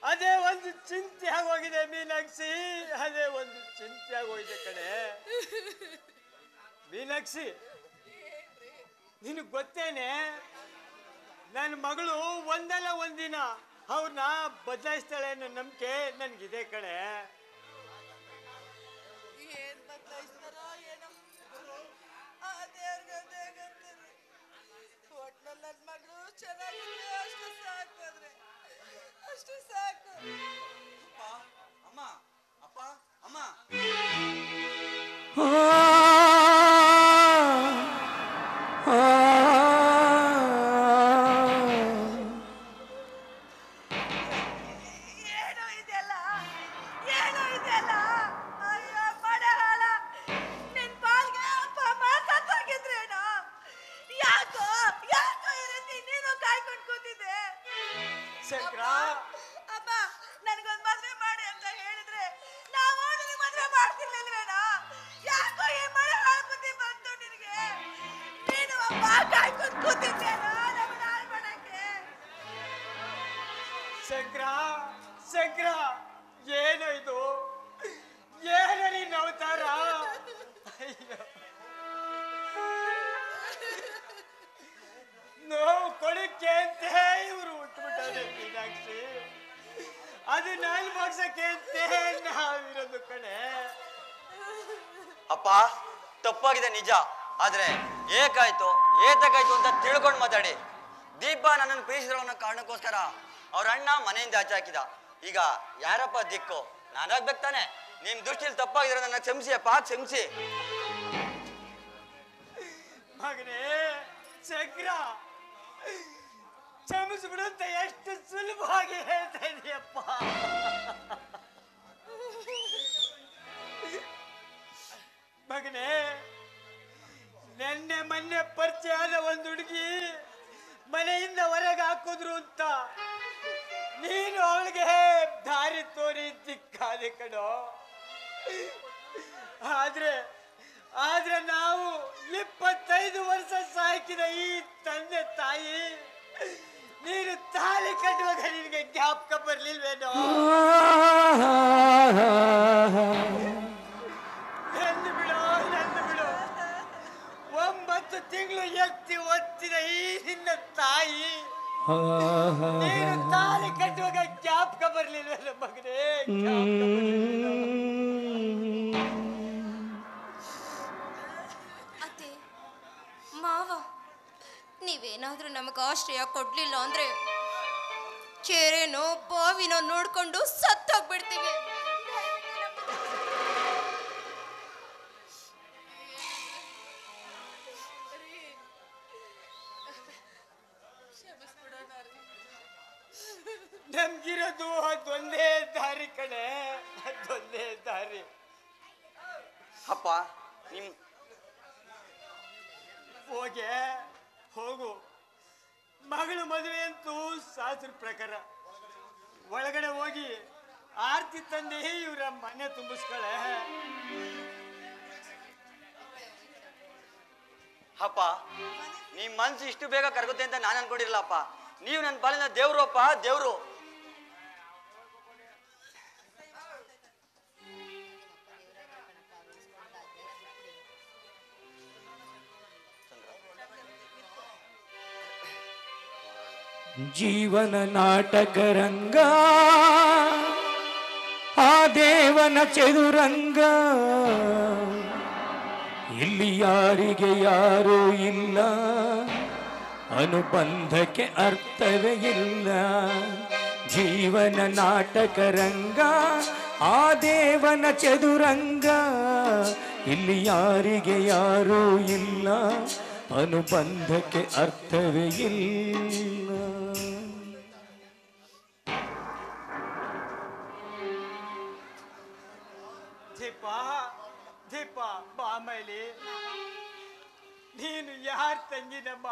ಅದೇ ಒಂದು ಚಿಂತೆ ಆಗೋಗಿದೆ ಮೀನಾಕ್ಷಿ ಅದೇ ಒಂದು ಚಿಂತೆ ಆಗೋಗಿದೆ ಕಣೆ ಮೀನಾಕ್ಷಿ ನಿನಗೆ ಗೊತ್ತೇನೆ ನನ್ನ ಮಗಳು ಒಂದಲ್ಲ ಒಂದಿನ ಅವ್ರನ್ನ ಬದಲಾಯಿಸ್ತಾಳೆ ಅನ್ನೋ ನಂಬಿಕೆ ನನ್ಗಿದೆ ಕಣೆ ಏನ್ ಬದಲಾಯಿಸ್ತಾರೋ ಏನೋ ಆ ದೇವ್ರಿಗೆ ಗೊತ್ತಿರಿ ಒಟ್ನಲ್ಲಿ ನನ್ನ ಮಗಳು ಚೆನ್ನಾಗಿದ್ರೆ ಅಷ್ಟು ಸಾಕು ಅಂದ್ರೆ ಅಷ್ಟು ಸಾಕು ಅಮ್ಮ ಅಪ್ಪ ಅಮ್ಮ ಅಮ್ಮ ನನ್ಗೊಂದು ಮದ್ವೆ ಮಾಡಿ ಅಂತ ಹೇಳಿದ್ರೆ ನಾವು ಮದ್ವೆ ಮಾಡ್ತಿರ್ಲಿಲ್ವೇನ ಯಾಕೋ ಈ ಮಳೆ ಹಾಳು ಬುದ್ಧಿ ಬಂತು ನಿನಗೆ ನೀನು ಅಪ್ಪ ಕಾಯ್ಕೊಂಡು ಕೂತಿದ್ದೇನೋ ನಮ್ಮನ್ನ ಹಾಳು ಮಾಡಕ್ಕೆ ಶಂಕರ ಏನು ಇದು ಏನು ನೀನು ಅವತಾರ ನೋವು ಕೊಡಕ್ಕೆ ಅಂತ ಇವರು ಹುಟ್ಟುಬಿಟ್ಟಾರೆ ಮೀನಾಕ್ಷಿ ಅದು ನನ್ನ ಹೋಗ್ಸಕ್ಕೆ ನಾವಿರೋದು ಕಣೆ. ಅಪ್ಪ ತಪ್ಪಾಗಿದೆ ನಿಜ, ಆದ್ರೆ ಏಕಾಯ್ತು ಏತಕ್ಕಾಯ್ತು ಅಂತ ತಿಳ್ಕೊಂಡು ಮಾತಾಡಿ. ದೀಪ ನನ್ನನ್ನು ಪ್ರೀತಿಸಿರೋ ಅನ್ನೋ ಕಾರಣಕ್ಕೋಸ್ಕರ ಅವ್ರ ಅಣ್ಣ ಮನೆಯಿಂದ ಆಚೆ ಹಾಕಿದ. ಈಗ ಯಾರಪ್ಪ ದಿಕ್ಕು? ನಾನಾಗ್ಬೇಕು ತಾನೆ. ನಿಮ್ ದೃಷ್ಟಿಯಲ್ಲಿ ತಪ್ಪಾಗಿದ್ರೆ ನನ್ನ ಕ್ಷಮಿಸಿ ಅಪ್ಪ, ಕ್ಷಮಿಸಿ. ಮಗನೇ ಚಕ್ರ, ಕ್ಷಮಿಸ್ಬಿಡು ಅಂತ ಎಷ್ಟು ಸುಲಭವಾಗಿ ಹೇಳ್ತಾ ಇದೀಯಪ್ಪ. ಮಗನೇ, ನೆನ್ನೆ ಮೊನ್ನೆ ಪರಿಚಯ ಆದ ಒಂದು ಹುಡುಗಿ ಮನೆಯಿಂದ ಹೊರಗೆ ಹಾಕಿದ್ರು ಅಂತ ನೀನು ಅವಳಿಗೆ ದಾರಿ ತೋರಿ ದಿಕ್ಕಾದೆ ಕಣೋ. ಆದ್ರೆ ನಾವು 25 ವರ್ಷ ಸಾಕಿದ ಈ ತಂದೆ ತಾಯಿ ನೀನು ತಾಳಿ ಕಟ್ಟುವಾಗ ನಿನಗೆ ಜ್ಞಾಪಕ ಬರ್ಲಿಲ್ವೇನೋ? ನಂದು ಬಿಡು 9 ತಿಂಗಳು ಎತ್ತಿ ಒತ್ತಿದ ಈ ನಿನ್ನ ತಾಯಿ ನೀನು ತಾಳಿ ಕಟ್ಟುವಾಗ ಜ್ಞಾಪಕ ಬರ್ಲಿಲ್ವೇನೋ ಮಗನೇ? ಅತ್ತೆ ಮಾವ, ನೀವೇನಾದ್ರೂ ನಮಗೆ ಆಶ್ರಯ ಕೊಡ್ಲಿಲ್ಲ ಅಂದ್ರೆ ಕೆರೆನೋ ಬಾವಿನೋ ನೋಡ್ಕೊಂಡು ಸತ್ತೋಗ್ಬಿಡ್ತೀವಿ. ನಮ್ಗಿರೋದು ಅದೊಂದೇ ದಾರಿ ಕಣೆ, ಅದೊಂದೇ ದಾರಿ. ಅಪ್ಪ ನಿಮ್ ಹೋಗು. ಮಗಳು ಮದುವೆ ಅಂತೂ ಶಾಸ್ತ್ರ ಪ್ರಕಾರ ಒಳಗಡೆ ಹೋಗಿ ಆರ್ತಿ ತಂದೆ ಇವರ ಮನೆ ತುಂಬಿಸ್ಕಳೆ. ಅಪ್ಪ ನಿಮ್ ಮನ್ಸು ಇಷ್ಟು ಬೇಗ ಕರಗುತ್ತೆ ಅಂತ ನಾನು ಅನ್ಕೊಂಡಿರಲ್ಲಪ್ಪ. ನೀವು ನನ್ನ ಪಾಲಿನ ದೇವ್ರು ಅಪ್ಪ, ದೇವ್ರು. ಜೀವನ ನಾಟಕ ರಂಗ, ಆ ದೇವನ ಚದುರಂಗ, ಇಲ್ಲಿ ಯಾರಿಗೆ ಯಾರೂ ಇಲ್ಲ, ಅನುಬಂಧಕ್ಕೆ ಅರ್ಥವೇ ಇಲ್ಲ. ಜೀವನ ನಾಟಕ ರಂಗ, ಆ ದೇವನ ಚದುರಂಗ, ಇಲ್ಲಿ ಯಾರಿಗೆ ಯಾರೂ ಇಲ್ಲ, ಅನುಬಂಧಕ್ಕೆ ಅರ್ಥವೇ ಇಲ್ಲ. ದೀಪ ಬಾಮೈಲಿ, ನೀನು ಯಾರ ತಂಗಿನಮ್ಮ?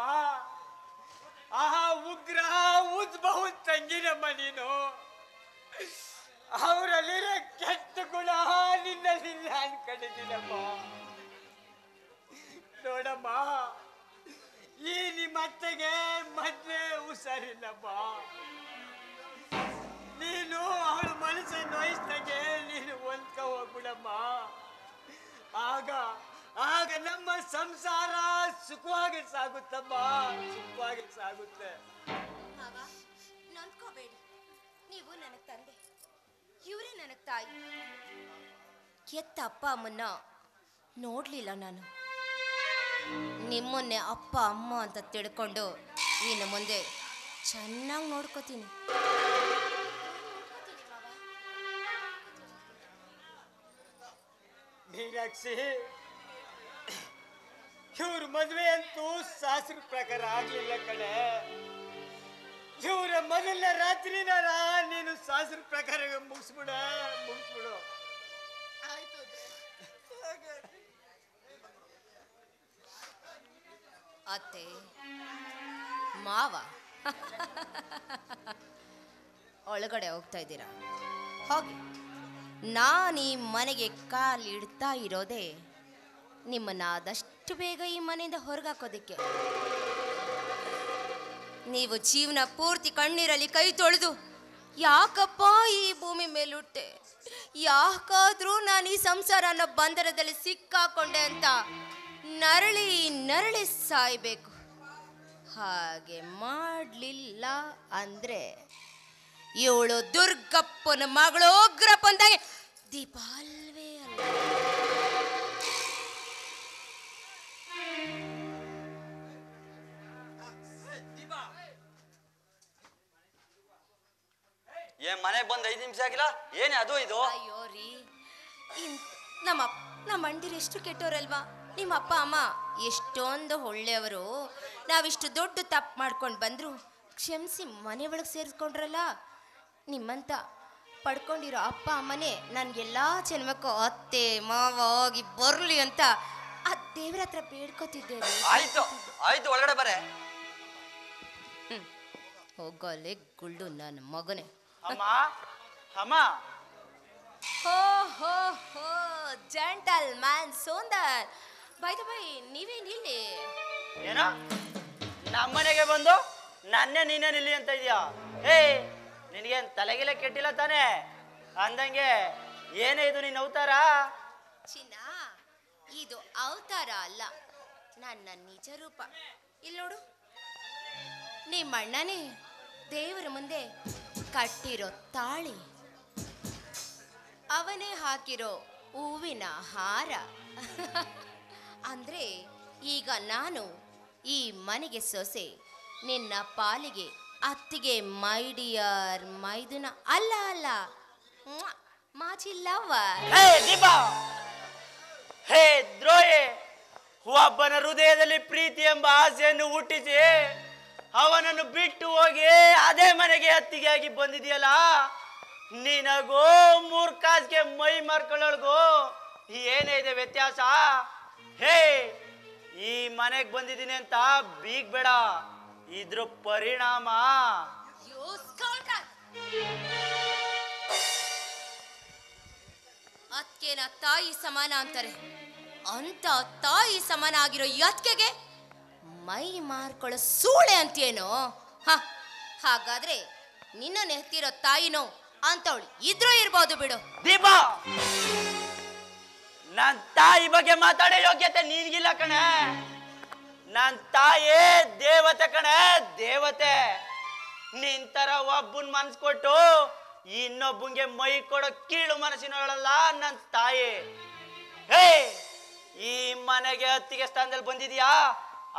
ಉಗ್ರ ಉದ್ಬಹು ತಂಗಿನಮ್ಮ ನೀನು. ಅವರಲ್ಲಿರೋ ಕೆಟ್ಟ ಗುಣ ನಿನ್ನಲ್ಲಿ ನಾನು ಕಂಡಿದ್ದೀನಮ್ಮ. ನೋಡಮ್ಮ, ಈ ನಿಮ್ಮತ್ತೆಗೆ ಮದ್ವೆ ಹುಷಾರಿಲ್ಲಮ್ಮ. ನೀನು ಅವಳ ಮನಸ್ಸನ್ನು ನೋಯಿಸ್ದಂಗೆ ನೀನು ಹೊಂದ್ಕ ಹೋಗ್ಬಿಡಮ್ಮ. ಆಗ ನಮ್ಮ ಸಂಸಾರ ಸುಖವಾಗಿ ಸಾಗುತ್ತಮ್ಮ, ಸುಖವಾಗಿ ಸಾಗುತ್ತೆ. ನೊಂದ್ಕೋಬೇಡಿ, ನೀವು ನನಗ್ ತಂದೆ, ಇವರೇ ನನಗ್ ತಾಯಿ. ಎತ್ತ ಅಪ್ಪ ಅಮ್ಮನ್ನ ನೋಡ್ಲಿಲ್ಲ ನಾನು. ನಿಮ್ಮನ್ನೇ ಅಪ್ಪ ಅಮ್ಮ ಅಂತ ತಿಳ್ಕೊಂಡು ಇನ್ನು ಮುಂದೆ ಚೆನ್ನಾಗಿ ನೋಡ್ಕೋತೀನಿ. ಮೀನಾಕ್ಷಿ, ಇವ್ರ ಮದುವೆ ಅಂತೂ ಶಾಸ್ತ್ರ ಪ್ರಕಾರ ಆಗ್ಲಿಲ್ಲ ಕಣೆ. ಇವರ ಮೊದಲನೇ ರಾತ್ರಿನಾರ ನೀನು ಶಾಸ್ತ್ರ ಪ್ರಕಾರ ಮುಗಿಸ್ಬಿಡು. ಅತ್ತೆ ಮಾವ ಒಳಗಡೆ ಹೋಗ್ತಾ ಇದ್ದೀರಾ? ಹೋಗಿ. ನಾನು ಈ ಮನೆಗೆ ಕಾಲಿಡ್ತಾ ಇರೋದೇ ನಿಮ್ಮನ್ನ ಆದಷ್ಟು ಬೇಗ ಈ ಮನೆಯಿಂದ ಹೊರಗಾಕೋದಕ್ಕೆ. ನೀವು ಜೀವನ ಪೂರ್ತಿ ಕಣ್ಣೀರಲ್ಲಿ ಕೈ ತೊಳೆದು ಯಾಕಪ್ಪ ಈ ಭೂಮಿ ಮೇಲುಟ್ಟೆ, ಯಾಕಾದ್ರೂ ನಾನು ಈ ಸಂಸಾರ ಅನ್ನೋ ಬಂಧನದಲ್ಲಿ ಸಿಕ್ಕಾಕೊಂಡೆ ಅಂತ ನರಳಿ ನರಳಿ ಸಾಯ್ಬೇಕು. ಹಾಗೆ ಮಾಡಲಿಲ್ಲ ಅಂದರೆ ಇವಳು ದುರ್ಗಪ್ಪನ ಮಗಳು ಉಗ್ರಪ್ಪಂದಾಗೆ ದೀಪ ಅಲ್ವೇ ಅಲ್ಲ. ಏನ್ ಮನೆಗೆ ಬಂದ್ 5 ನಿಮಿಷ ಆಗಿಲ್ಲ, ಏನೇ ಅದು ಇದು? ಅಯ್ಯೋ ರೀ, ನಮ್ಮ ಅಂಡಿರು ಎಷ್ಟು ಕೆಟ್ಟೋರಲ್ವಾ. ನಿಮ್ಮ ಅಪ್ಪ ಅಮ್ಮ ಎಷ್ಟೊಂದು ಒಳ್ಳೆಯವರು. ನಾವಿಷ್ಟು ದೊಡ್ಡ ತಪ್ಪು ಮಾಡ್ಕೊಂಡು ಬಂದ್ರು ಕ್ಷಮಿಸಿ ಮನೆ ಒಳಗೆ ಸೇರಿಸ್ಕೊಂಡ್ರಲ್ಲ. ನಿಮ್ಮಂತ ಪಡ್ಕೊಂಡಿರೋ ಅಪ್ಪ ಅಮ್ಮನೇ ನನಗೆಲ್ಲ ಜನ್ಮಕ್ಕೂ ಅತ್ತೆ ಮಾವ ಆಗಿ ಬರಲಿ ಅಂತ ಆ ದೇವ್ರ ಹತ್ರ ಬೇಡ್ಕೋತಿದ್ದೆ. ಆಯ್ತು ಆಯ್ತು, ಒಳಗಡೆ ಬರೇ. ಹೋಗಲೆ ಗುಳ್ಳು ನನ್ನ ಮಗನೇ. ಅಮ್ಮ ಅಮ್ಮ, ಹೋ ಹೋ ಹೋ ಜೆಂಟಲ್ ಮ್ಯಾನ್ ಸುಂದರ್. ಬೈ ನೀವೇನಿಲ್ಲಿ? ಏನೋ ನಮ್ಮನೆಗೆ ಬಂದು ನನ್ನೇ ನೀನೇ ನಿಲ್ಲಿ ಅಂತ ಇದೆಯಾ? ಹೇ, ನಿನಗೇನು ತಲೆಗಿಲೆ ಕೆಟ್ಟಿಲ್ಲ ತಾನೇ? ಅಂದಂಗೆ ಏನೇ ಇದು ನಿನ್ನ ಅವತಾರ? ಚಿನ್ನ, ಇದು ಅವತಾರ ಅಲ್ಲ, ನನ್ನ ನಿಜ ರೂಪ. ಇಲ್ಲಿ ನೋಡು, ನಿಮ್ಮಣ್ಣನೇ ದೇವರ ಮುಂದೆ ಕಟ್ಟಿರೋ ತಾಳಿ, ಅವನೇ ಹಾಕಿರೋ ಹೂವಿನ ಹಾರ. ಅಂದ್ರೆ ಈಗ ನಾನು ಈ ಮನೆಗೆ ಸೊಸೆ, ನಿನ್ನ ಪಾಲಿಗೆ ಅತ್ತಿಗೆ, ಮೈ ಡಿಯರ್ ಮೈದುನ. ಅಲ್ಲ ಅಲ್ಲ, ಮಾಚಿಲ್ಲವ್ವ. ಹೇ ದೀಪಾ, ಹೇ ದ್ರೋಹಿ, ಒಬ್ಬನ ಹೃದಯದಲ್ಲಿ ಪ್ರೀತಿ ಎಂಬ ಆಸೆಯನ್ನು ಹುಟ್ಟಿಸಿ ಅವನನ್ನು ಬಿಟ್ಟು ಹೋಗಿ ಅದೇ ಮನೆಗೆ ಅತ್ತಿಗೆ ಆಗಿ ಬಂದಿದೆಯಲ್ಲ. ನಿನಗೂ 3 ಕಾಸಿಗೆ ಮೈ ಮಾರ್ಕೊಳ್ಳೋಳ್ಗೂ ಏನೇ ಇದೆ ವ್ಯತ್ಯಾಸ? ಹೇ, ಈ ಮನೆಗೆ ಬಂದಿದ್ದೀನಿ ಅಂತ ಬೀಗ್ಬೇಡ, ಇದ್ರ ಪರಿಣಾಮ. ಅತ್ಕೆನ ತಾಯಿ ಸಮಾನ ಅಂತಾರೆ. ಅಂತ ತಾಯಿ ಸಮಾನ ಆಗಿರೋ ಈ ಅತ್ಕೆಗೆ ಮೈ ಮಾರ್ಕೊಳ್ಳೋ ಸೂಳೆ ಅಂತೇನೋ? ಹಾಗಾದ್ರೆ ನಿನ್ನ ನೆತ್ತಿರೋ ತಾಯಿನೋ ಅಂತವಳು ಇದ್ರೂ ಇರ್ಬೋದು ಬಿಡು. ದೀಪಾ, ನನ್ ತಾಯಿ ಬಗ್ಗೆ ಮಾತಾಡೋ ಯೋಗ್ಯತೆ ನಿನ್ಗಿಲ್ಲ ಕಣೆ. ನನ್ ತಾಯಿ ದೇವತೆ ಕಣೆ, ದೇವತೆ. ನಿಂತರ ಒಬ್ಬನ್ ಮನ್ಸ್ ಕೊಟ್ಟು ಇನ್ನೊಬ್ಬಂಗೆ ಮೈ ಕೊಡೋ ಕೀಳು ಮನಸ್ಸಿನವಳಲ್ಲ ನನ್ ತಾಯಿ. ಹೇ, ಈ ಮನೆಗೆ ಅತ್ತಿಗೆ ಸ್ಥಾನದಲ್ಲಿ ಬಂದಿದ್ಯಾ,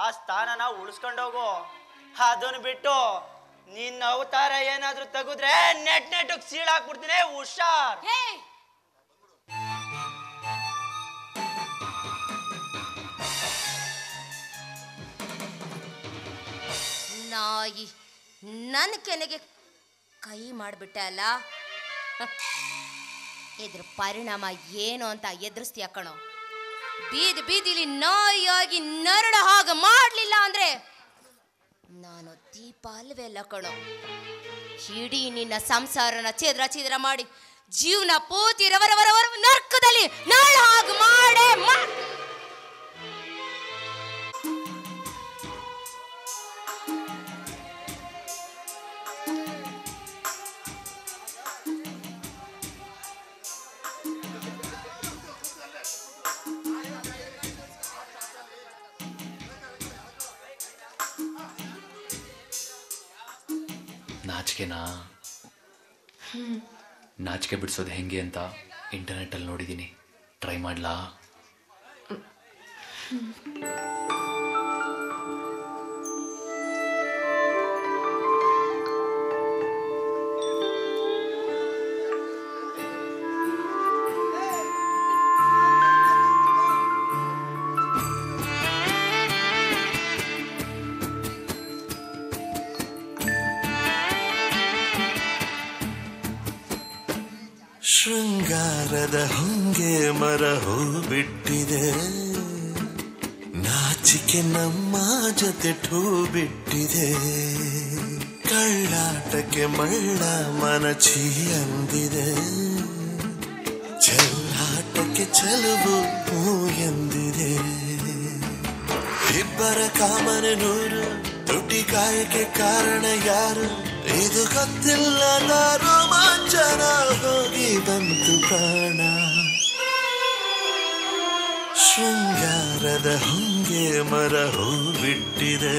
ಆ ಸ್ಥಾನನ ಉಳಿಸ್ಕೊಂಡೋಗು. ಅದನ್ನು ಬಿಟ್ಟು ನಿನ್ನ ಅವತಾರ ಏನಾದ್ರೂ ತೆಗೆದ್ರೆ ನೆಟ್ ಸೀಳಾಕ್ಬಿಡ್ತೀನಿ, ಹುಷಾರ್. ನಾಯಿ, ನನ್ನ ಕೆನೆಗೆ ಕೈ ಮಾಡಿಬಿಟ್ಟೆ ಅಲ್ಲ. ಇದ್ರ ಪರಿಣಾಮ ಏನು ಅಂತ ಎದುರಿಸ್ತೀಯ ಕಣೋ. ಬೀದಿಲಿ ನಾಯಿಯಾಗಿ ನರಳ ಹಾಗೆ ಮಾಡಲಿಲ್ಲ ಅಂದ್ರೆ ನಾನು ದೀಪ ಅಲ್ವೇ ಅಲ್ಲ ಕಣೋ. ಇಡೀ ನಿನ್ನ ಸಂಸಾರನ ಛಿದ್ರ ಮಾಡಿ ಜೀವನ ಪೂರ್ತಿ ರವರವರವರ ನರ್ಕದಲ್ಲಿ ನರಳ ಹಾಗೆ ಮಾಡೇ ನಾಚಿಕೆ ಬಿಡಿಸೋದು ಹೆಂಗೆ ಅಂತ ಇಂಟರ್ನೆಟ್ಟಲ್ಲಿ ನೋಡಿದ್ದೀನಿ. ಟ್ರೈ ಮಾಡ್ಲಾ? ಶೃಂಗಾರದ ಹೊಂಗೆ ಮರ ಹೂ ಬಿಟ್ಟಿದೆ, ನಾಚಿಕೆ ನಮ್ಮ ಜೊತೆ ಠೂ ಬಿಟ್ಟಿದೆ. ಕಳ್ಳಾಟಕ್ಕೆ ಮಳ್ಳ ಮನಚಿ ಅಂದಿದೆ, ಚೆಲ್ಲಾಟಕ್ಕೆ ಚೆಲುವು ಹೂ ಎಂದಿದೆ. ಇಬ್ಬರ ಕಾಮನೆ ನೂರು, ತುಟಿ ಕಾಯಕ್ಕೆ ಕಾರಣ ಯಾರು? ಇದು ಗೊತ್ತಿಲ್ಲ, ರೋಮಾಂಚನ ಹೋಗಿ ಬಂತು ಪ್ರಾಣ. ಶೃಂಗಾರದ ಹೊಂಗೆ ಮರ ಹೂ ಬಿಟ್ಟಿದೆ,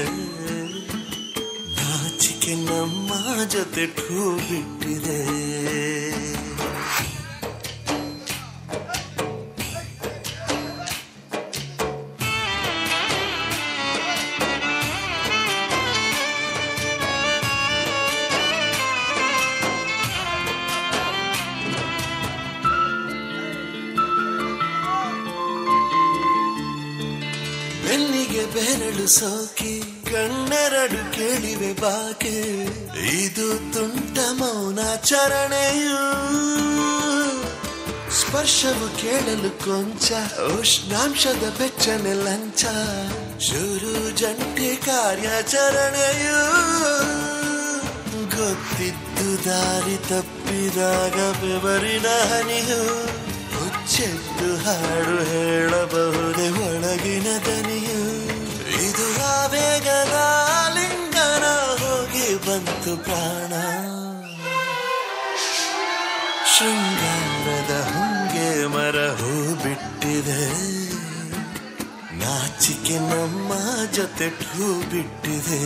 ನಾಚಿಕೆ ನಮ್ಮ ಜೊತೆ ಠೂ ಬಿಟ್ಟಿದೆ. ಬೆನ್ನಿಗೆ ಬೆರಳು ಸೋಕಿ ಕಣ್ಣೆರಡು ಕೇಳಿವೆ ಬಾಕೆ, ಇದು ತುಂಟ ಮೌನಾಚರಣೆಯು. ಸ್ಪರ್ಶವು ಕೇಳಲು ಕೊಂಚ, ಉಷ್ಣಾಂಶದ ಬೆಚ್ಚನೆ ಲಂಚ, ಶುರು ಜಂಟಿ ಕಾರ್ಯಾಚರಣೆಯು. ಗೊತ್ತಿದ್ದು ದಾರಿ ತಪ್ಪಿದಾಗ ಬೆವರಿನ ಹನಿಯು, ಹುಚ್ಚೆದ್ದು ಹಾಡು ಹೇಳಬಹುದೇ ಒಳಗಿನ ದನಿಯು. ಇದು ಆವೇಗದ ಲಿಂಗನ ಹೋಗಿ ಬಂತು ಪ್ರಾಣ, ಶೃಂಗಾರದ ಹೊಂಗೆ ಮರ ಹೂ ಬಿಟ್ಟಿದೆ. ನಾಚಿಕೆ ನಮ್ಮ ಜೊತೆ ಠೂ ಬಿಟ್ಟಿದೆ.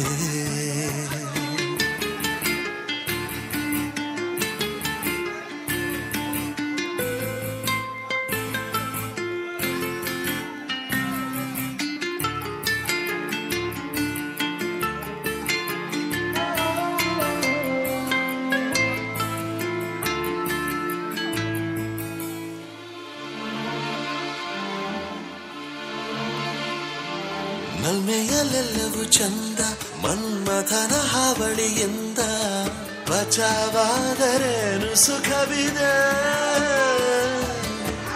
ನಲ್ಮೆಯಲ್ಲೆಲ್ಲವೂ ಚಂದ, ಮನ್ಮಥನ ಹಾವಳಿಯಿಂದ ಬಚಾವಾದರೇನು ಸುಖವಿದೆ.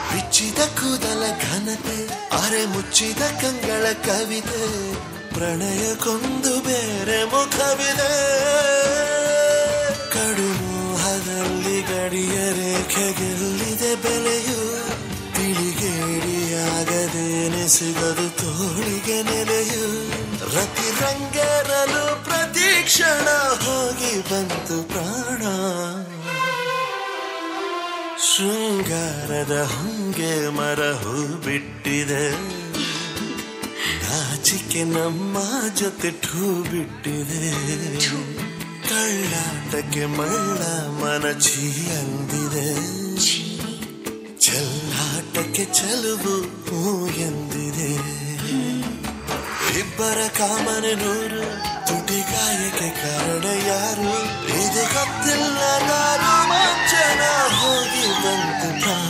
ಬಿಚ್ಚಿದ ಕೂದಲ ಘನತೆ, ಅರೆ ಮುಚ್ಚಿದ ಕಂಗಳ ಕವಿತೆ, ಪ್ರಣಯಕ್ಕೊಂದು ಬೇರೆ ಮುಖವಿದೆ. ಕಡುಮೋಹದಲ್ಲಿ ಗಡಿಯ ರೇಖೆಗೆಲ್ಲಿದೆ ಬೆಲೆಯು, ತಿಳಿಗೇಡಿಯಾಗದೇನೆ ಸಿಗದು ತೋಳಿಗೆ ನೆಲೆಯು. ರತಿರಂಗೇರಲು ಪ್ರತೀಕ್ಷಣ ಹೋಗಿ ಬಂತು ಪ್ರಾಣ, ಶೃಂಗಾರದ ಹೊಂಗೆ ಮರ ಹೂ ಬಿಟ್ಟಿದೆ. ನಾಚಿಕೆ ನಮ್ಮ ಜೊತೆ ಠೂ ಬಿಟ್ಟಿದೆ. ಕಳ್ಳಾಟಕ್ಕೆ ಮಳ್ಳ ಮನ ಛೀ ಅಂದಿದೆ, ಚೆಲ್ಲಾಟಕ್ಕೆ ಚೆಲುವು ಹೂ ಎಂದಿದೆ. ಇಬ್ಬರ ಕಾಮನೆ ನೂರು, ತುಟಿಗಾಯಕ್ಕೆ ಕಾರಣ ಯಾರು, ಇದು ಗೊತ್ತಿಲ್ಲದ ರೋಮಾಂಚನ ಹೋಗಿ ಬಂತು ಪ್ರಾಣ.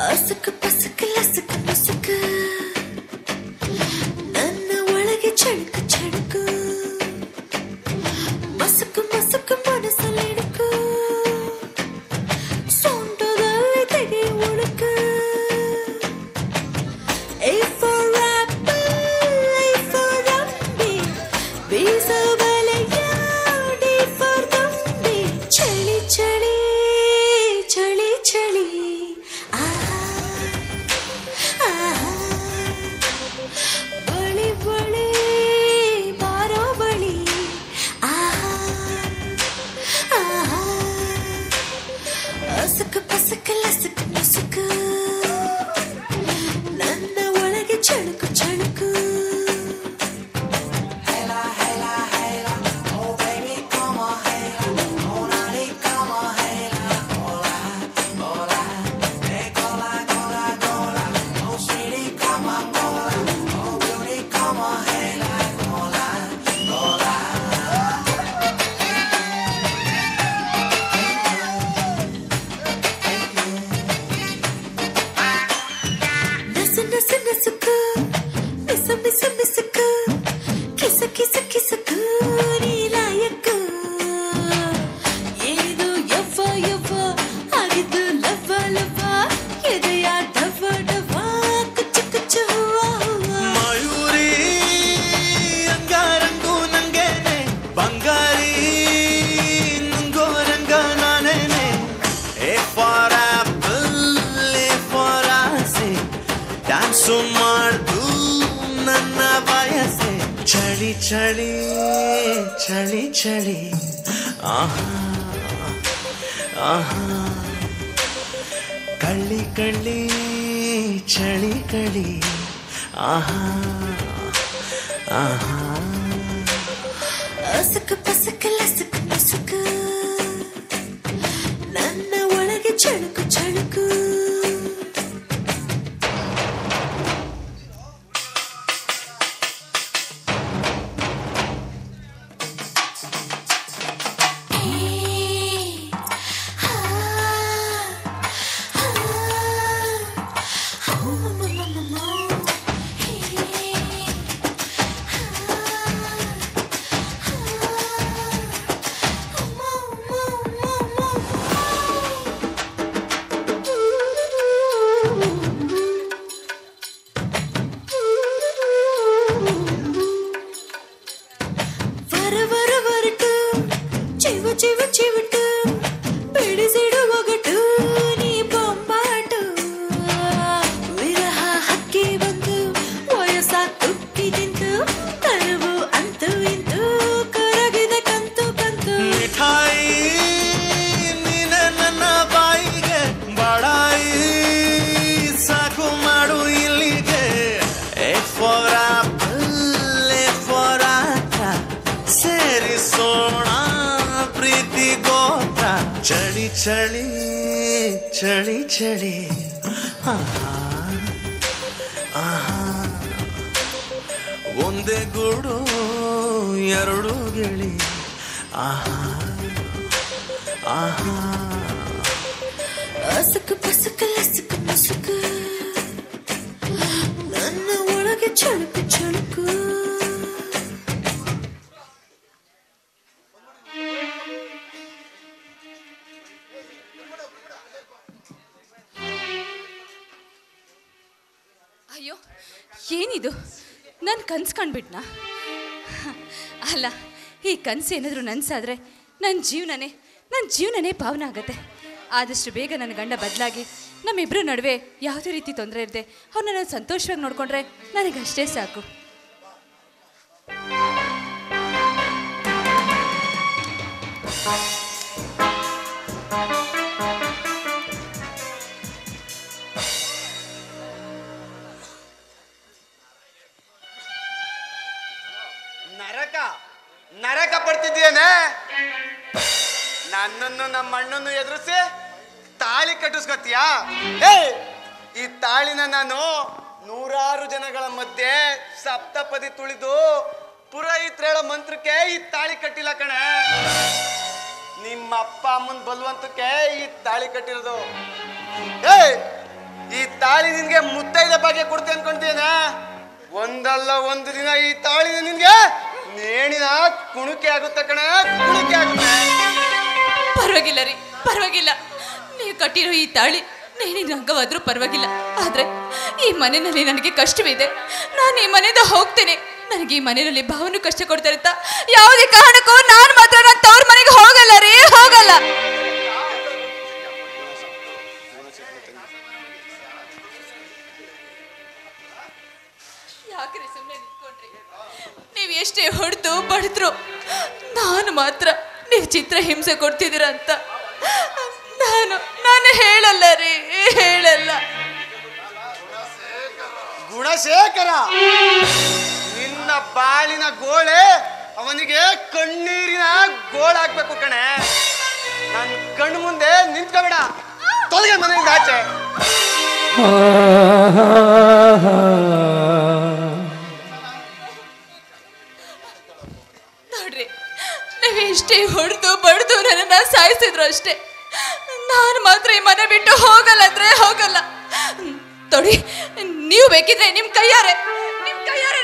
ಅಸಕ ಪಸಕ ಲಸಕ ಪಸಕ, ನನ್ನ ಒಳಗೆ ಚಳಕ ಚಳಕ, ಮಸಕ ಮಸಕ ಮನಸ್ಸಲ್ಲಿಡಕ, ಸೊಂಟದಲ್ಲಿ ತೆಗೆ ಒಳಕ. A for apple, A for Ambi, ಬೀಸಬಲೆಯ D for ದಂಬಿ. ಚಳಿ ಚಳಿ ಚಳಿ ಚಳಿ, ಬಳಿ ಬಳಿ ಬಾರೋ ಬಳಿ, ಅಸಕ ಪಸಕ ಲಸಕ ನಸಕ, ನನ್ನ ಒಳಗೆ ಚಳುಕು ಚಳುಕು. A for apple, A for ಚಳಿ ಚಳಿ ಚಳಿ ಚಳಿ ಆಹಾ ಆಹಾ ಕಳ್ಳಿ ಕಳ್ಳಿ ಚಳಿ ಕಳಿ ಆಹಾ ಆಹಾ ಅಸಕ ಪಸಕ ಲಸಕ ನಸುಕ ನನ್ನ ಒಳಗೆ ಚಳುಕು ಚಳುಕು ಚಳಿ ಚಳಿ ಚಳಿ ಚಳಿ ಆಹಾ ಆಹಾ ಒಂದೇ ಗೂಡು ಎರಡು ಗಿಳಿ ಆಹಾ ಆಹಾ ಅಸಕ ಪಸಕ ಲಸಕ ನಸುಕ ನನ್ನ ಒಳಗೆ ಚಳುಕು ಚಳುಕು ಅಯ್ಯೋ ಏನಿದು ನಾನು ಕನ್ಸು ಕಂಡ್ಬಿಟ್ನಾ ಅಲ್ಲ ಈ ಕನಸು ಏನಾದರೂ ನನಸಾದರೆ ನನ್ನ ಜೀವನನೇ ಪಾವನ ಆಗುತ್ತೆ. ಆದಷ್ಟು ಬೇಗ ನನ್ನ ಗಂಡ ಬದಲಾಗಿ ನಮ್ಮಿಬ್ಬರ ನಡುವೆ ಯಾವುದೇ ರೀತಿ ತೊಂದರೆ ಇರದೆ ಅವ್ರನ್ನ ನಾನು ಸಂತೋಷವಾಗಿ ನೋಡಿಕೊಂಡ್ರೆ ನನಗಷ್ಟೇ ಸಾಕು. ನರಕ ಪಡ್ತಿದ್ದೇನೆ. ನನ್ನನ್ನು ನಮ್ಮ ಅಣ್ಣನ್ನು ಎದುರಿಸಿ ತಾಳಿ ಕಟ್ಟಿಸ್ಕೊತೀಯಾ? ಈ ತಾಳಿನ ನಾನು ನೂರಾರು ಜನಗಳ ಮಧ್ಯೆ ಸಪ್ತಪದಿ ತುಳಿದು ಪುರೋಹಿತರೇಳ ಮಂತ್ರಕ್ಕೆ ಈ ತಾಳಿ ಕಟ್ಟಿಲ್ಲ ಕಣೆ. ನಿಮ್ಮ ಅಪ್ಪ ಅಮ್ಮನ ಬಲವಂತಕ್ಕೆ ಈ ತಾಳಿ ಕಟ್ಟಿರೋದು. ಈ ತಾಳಿ ನಿನ್ಗೆ ಮುತ್ತೈದೆ ಭಾಗ್ಯ ಕೊಡ್ತೆ ಅನ್ಕೊಂತೀನಿ. ಒಂದಲ್ಲ ಒಂದು ದಿನ ಈ ತಾಳಿನ ನಿನ್ಗೆ ನೇಣಿನ ಕುಣುಕೆ ಆಗುತ್ತೆ ಕಣೆ, ಕುಣುಕೆ ಆಗುತ್ತೆ. ಪರವಾಗಿಲ್ಲ ರೀ, ಪರವಾಗಿಲ್ಲ. ನೀವು ಕಟ್ಟಿರೋ ಈ ತಾಳಿ ನೇಣಿನ ಅಂಗವಾದ್ರೂ ಪರವಾಗಿಲ್ಲ. ಆದ್ರೆ ಈ ಮನೆಯಲ್ಲಿ ನನಗೆ ಕಷ್ಟವಿದೆ. ನಾನು ಈ ಮನೆಯಿಂದ ಹೋಗ್ತೇನೆ. ನನಗೆ ಈ ಮನೆಯಲ್ಲಿ ಭಾವನು ಕಷ್ಟ ಕೊಡ್ತಾರೆ ಅಂತ ಯಾವುದೇ ಕಾರಣಕ್ಕೂ ನಾನು ಮಾತ್ರ ನನ್ನ ತವ್ರ ಮನೆಗೆ ಹೋಗಲ್ಲ ರೀ, ಹೋಗಲ್ಲ. ಯಾಕ್ರಿ ಸುಮ್ಮನೆ ನಿಂತ್ಕೊಂಡ್ರಿ? ನೀವು ಎಷ್ಟೇ ಹೊಡೆದು ಬಡಿದ್ರು ನಾನು ಮಾತ್ರ ನೀವು ಚಿತ್ರ ಹಿಂಸೆ ಕೊಡ್ತಿದ್ದೀರ ಅಂತ ನಾನು ಹೇಳಲ್ಲ ರೀ, ಹೇಳಲ್ಲ. ಗುಣಶೇಖರ, ನಿನ್ನ ಬಾಳಿನ ಗೋಳೆ ಅವನಿಗೆ ಕಣ್ಣೀರಿನ ಗೋಳಾಗ್ಬೇಕು ಕಣೆ. ನನ್ನ ಕಣ್ಣು ಮುಂದೆ ನಿಂತ್ಕೋಬೇಡ, ತೊಲಗೆ ಮನೆಯಿಂದ ಆಚೆ. ನೋಡ್ರಿ, ನೀವು ಎಷ್ಟೇ ಹೊಡೆದು ಬಡ್ದು ನನ್ನನ್ನ ಸಾಯಿಸಿದ್ರು ಅಷ್ಟೇ, ನಾನು ಮಾತ್ರ ಈ ಮನೆ ಬಿಟ್ಟು ಹೋಗಲ್ಲ ಅಂದ್ರೆ ಹೋಗಲ್ಲ. ತೊಡಿ, ನೀವು ಬೇಕಿದ್ರೆ ನಿಮ್ ಕೈಯಾರೆ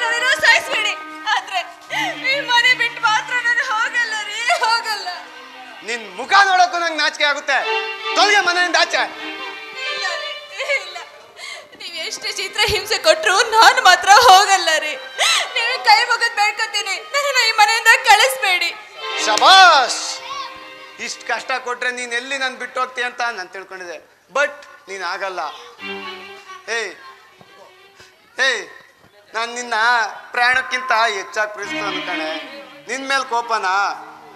ನನ್ನನ್ನ ಸಾಯಿಸ್ಬೇಡಿ. ಆದ್ರೆ ಈ ಮನೆ ಬಿಟ್ಟು ಮಾತ್ರ ನಾನು ಹೋಗಲ್ಲ ರೀ, ಹೋಗಲ್ಲ. ನಿನ್ ಮುಖ ನೋಡೋಕ್ಕೂ ನಂಗೆ ನಾಚಿಕೆ ಆಗುತ್ತೆ. ತೊಲಗೆ ಮನೆಯಿಂದ ಆಚೆ. ಇಲ್ಲ, ನೀವು ಎಷ್ಟೇ ಚಿತ್ರ ಹಿಂಸೆ ಕೊಟ್ರು ನಾನು ಮಾತ್ರ ಹೋಗಲ್ಲ ರೀ. ನೀವು ಕೈ ಮುಗಿದ್ ಬೇಡ್ಕೊತೀನಿ, ನನ್ನ ಈ ಮನೆಯಿಂದ ಕಳಿಸ್ಬೇಡಿ. ಶಬಾಷ್, ಇಷ್ಟು ಕಷ್ಟ ಕೊಟ್ರೆ ನೀನ್ ಎಲ್ಲಿ ನಾನು ಬಿಟ್ಟು ಹೋಗ್ತೀಯ ಅಂತ ನಾನು ತಿಳ್ಕೊಂಡಿದ್ದೆ. ಬಟ್ ನೀನ್ ಆಗಲ್ಲ. ನಾನು ನಿನ್ನ ಪ್ರಾಣಕ್ಕಿಂತ ಹೆಚ್ಚಾಗಿ ಪ್ರೀತಿಸ್ತಾನೆ ಕಣೆ. ನಿನ್ನ ಮೇಲೆ ಕೋಪನಾ?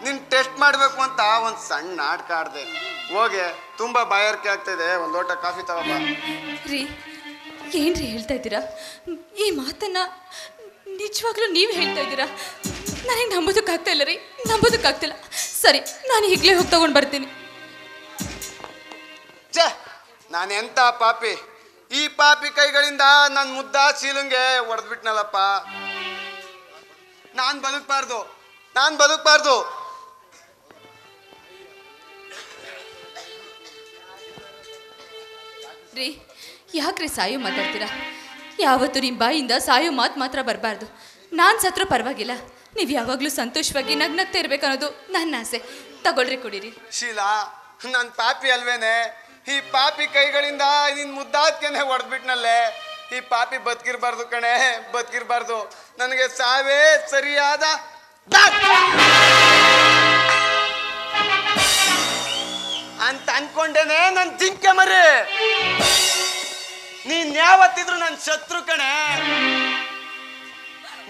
ನಿನ್ನ ಟೆಸ್ಟ್ ಮಾಡಬೇಕು ಅಂತ ಒಂದು ಸಣ್ಣ ನಾಟಕ ಆಡಿದೆ. ಹೋಗೆ ತುಂಬ ಬಾಯಾರಿಕೆ ಆಗ್ತಾಯಿದೆ, ಒಂದು ಲೋಟ ಕಾಫಿ ತಗೋಬ. ರೀ ಏನ್ರಿ ಹೇಳ್ತಾ ಇದ್ದೀರಾ? ಈ ಮಾತನ್ನ ನಿಜವಾಗ್ಲೂ ನೀವು ಹೇಳ್ತಾ ಇದ್ದೀರಾ? ನನಗೆ ನಂಬೋದಕ್ಕಾಗ್ತಾ ಇಲ್ಲ ರೀ, ನಂಬೋದಕ್ಕಾಗ್ತಿಲ್ಲ. ಸರಿ, ನಾನು ಈಗಲೇ ಹೋಗಿ ತಗೊಂಡು ಬರ್ತೀನಿ. ಛೇ, ನಾನು ಎಂಥ ಪಾಪಿ! ಈ ಪಾಪಿ ಕೈಗಳಿಂದ ನನ್ನ ಮುದ್ದ ಶೀಲಂಗೆ ಹೊಡೆದ್ಬಿಟ್ನಲ್ಲಪ್ಪ. ನಾನು ಬದುಕಬಾರ್ದು, ನಾನು ಬದುಕಬಾರ್ದು. ರೀ ಯಾಕ್ರಿ ಸಾಯೋ ಮಾತಾಡ್ತೀರಾ? ಯಾವತ್ತು ನಿಮ್ಮ ಬಾಯಿಂದ ಸಾಯೋ ಮಾತು ಮಾತ್ರ ಬರಬಾರ್ದು. ನಾನು ಸತ್ರೂ ಪರವಾಗಿಲ್ಲ, ನೀವು ಯಾವಾಗಲೂ ಸಂತೋಷವಾಗಿ ನಗ್ನಗ್ತಾ ಇರ್ಬೇಕನ್ನೋದು ನನ್ನ ಆಸೆ. ತಗೊಳ್ರಿ, ಕುಡೀರಿ. ಶೀಲಾ, ನನ್ನ ಪಾಪಿ ಅಲ್ವೇನೆ? ಈ ಪಾಪಿ ಕೈಗಳಿಂದ ನಿನ್ನ ಮುದ್ದಾದ್ಕೆನೆ ಹೊಡೆದ್ಬಿಟ್ನಲ್ಲೇ. ಈ ಪಾಪಿ ಬದುಕಿರ್ಬಾರ್ದು ಕಣೆ, ಬದುಕಿರ್ಬಾರ್ದು. ನನಗೆ ಸಾವೇ ಸರಿಯಾದ ಅಂತ ಅನ್ಕೊಂಡೇನೆ. ನನ್ನ ಜಿಂಕೆ ಮರಿ, ನೀನ್ ಯಾವತ್ತಿದ್ರು ನನ್ನ ಶತ್ರು ಕಣೆ.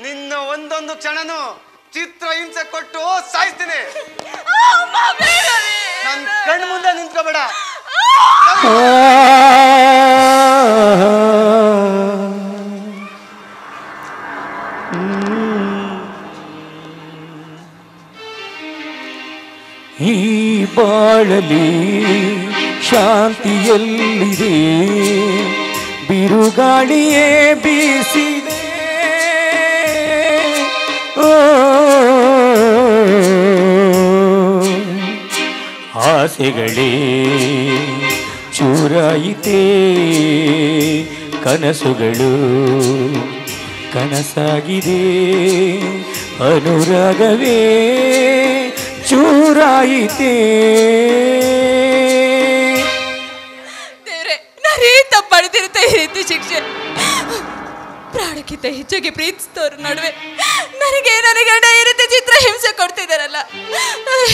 ನಿನ್ನ ಒಂದೊಂದು ಕ್ಷಣನು ಚಿತ್ರ ಹಿಂಸೆ ಕೊಟ್ಟು ಸಾಯಿಸ್ತೀನಿ. ನನ್ನ ಕಣ್ಣು ಮುಂದೆ ನಿಂತ್ಕೋಬೇಡ. ಈ ಬಾಳಲಿ ಶಾಂತಿಯಲ್ಲಿದೆ, ಬಿರುಗಾಳಿಯೇ ಬೀಸಿದೆ. ಆಸೆಗಳೇ ಚೂರಾಯಿತೇ, ಕನಸುಗಳು ಕನಸಾಗಿದೆ, ಅನುರಾಗವೇ ಚೂರಾಯಿತೇ. ದೇವ್ರೆ, ನಾನು ಈ ತಪ್ಪು ಮಾಡಿದಿರುತ್ತೆ, ಈ ರೀತಿ ಶಿಕ್ಷೆ. ಪ್ರಾಣಕ್ಕಿಂತ ಹೆಚ್ಚಾಗಿ ಪ್ರೀತಿಸಿದವ್ರ ನಡುವೆ ನನ್ನ ಗಂಡ ಈ ರೀತಿ ಚಿತ್ರ ಹಿಂಸೆ ಕೊಡ್ತಿದ್ದಾರಲ್ಲ.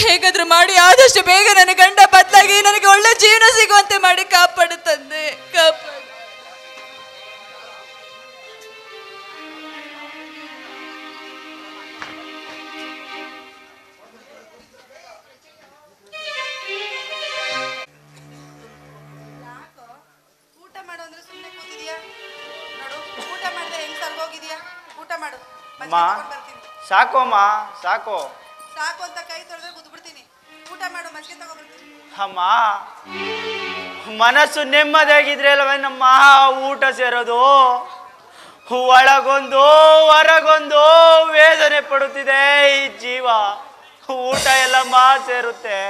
ಹೇಗಾದ್ರೂ ಮಾಡಿ ಆದಷ್ಟು ಬೇಗ ನನ್ನ ಗಂಡ ಬದಲಾಗಿ ನನಗೆ ಒಳ್ಳೆ ಜೀವನ ಸಿಗುವಂತೆ ಮಾಡಿ ಕಾಪಾಡು ತಂದೆ, ಕಾಪಾಡು. ಊಟ ಮಾಡು ಅಂದ್ರೆ ಸುಮ್ಮನೆ ಕೂತಿದ್ಯಾ? ನೋಡು, ಊಟ ಮಾಡಿದ್ರೆ ಹೆಂಗ್ ಸರ್ಗೋಗಿದ್ಯಾ? ಊಟ ಮಾಡು. ಅಮ್ಮ ಸಾಕು, ಅಮ್ಮ ಸಾಕು. ಸಾಕು ಅಂತ ಕೈ ತೊಳೆದ್ರೆ ಕುದ್ಬಿಡ್ತೀನಿ. ಊಟ ಮಾಡು, ಮಜ್ಜಿಗೆ ತಗೊಬರ್ತೀನಿ. ಅಮ್ಮ, ಮನಸ್ಸು ನೆಮ್ಮದಿಯಾಗಿದ್ರೆ ಅಲ್ವೇ ನಮ್ಮ ಊಟ ಸೇರೋದು. ಒಳಗೊಂದು ಹೊರಗೊಂದು ವೇದನೆ ಪಡುತ್ತಿದೆ ಈ ಜೀವ. ಊಟ ಎಲ್ಲಮ್ಮ ಸೇರುತ್ತೆ.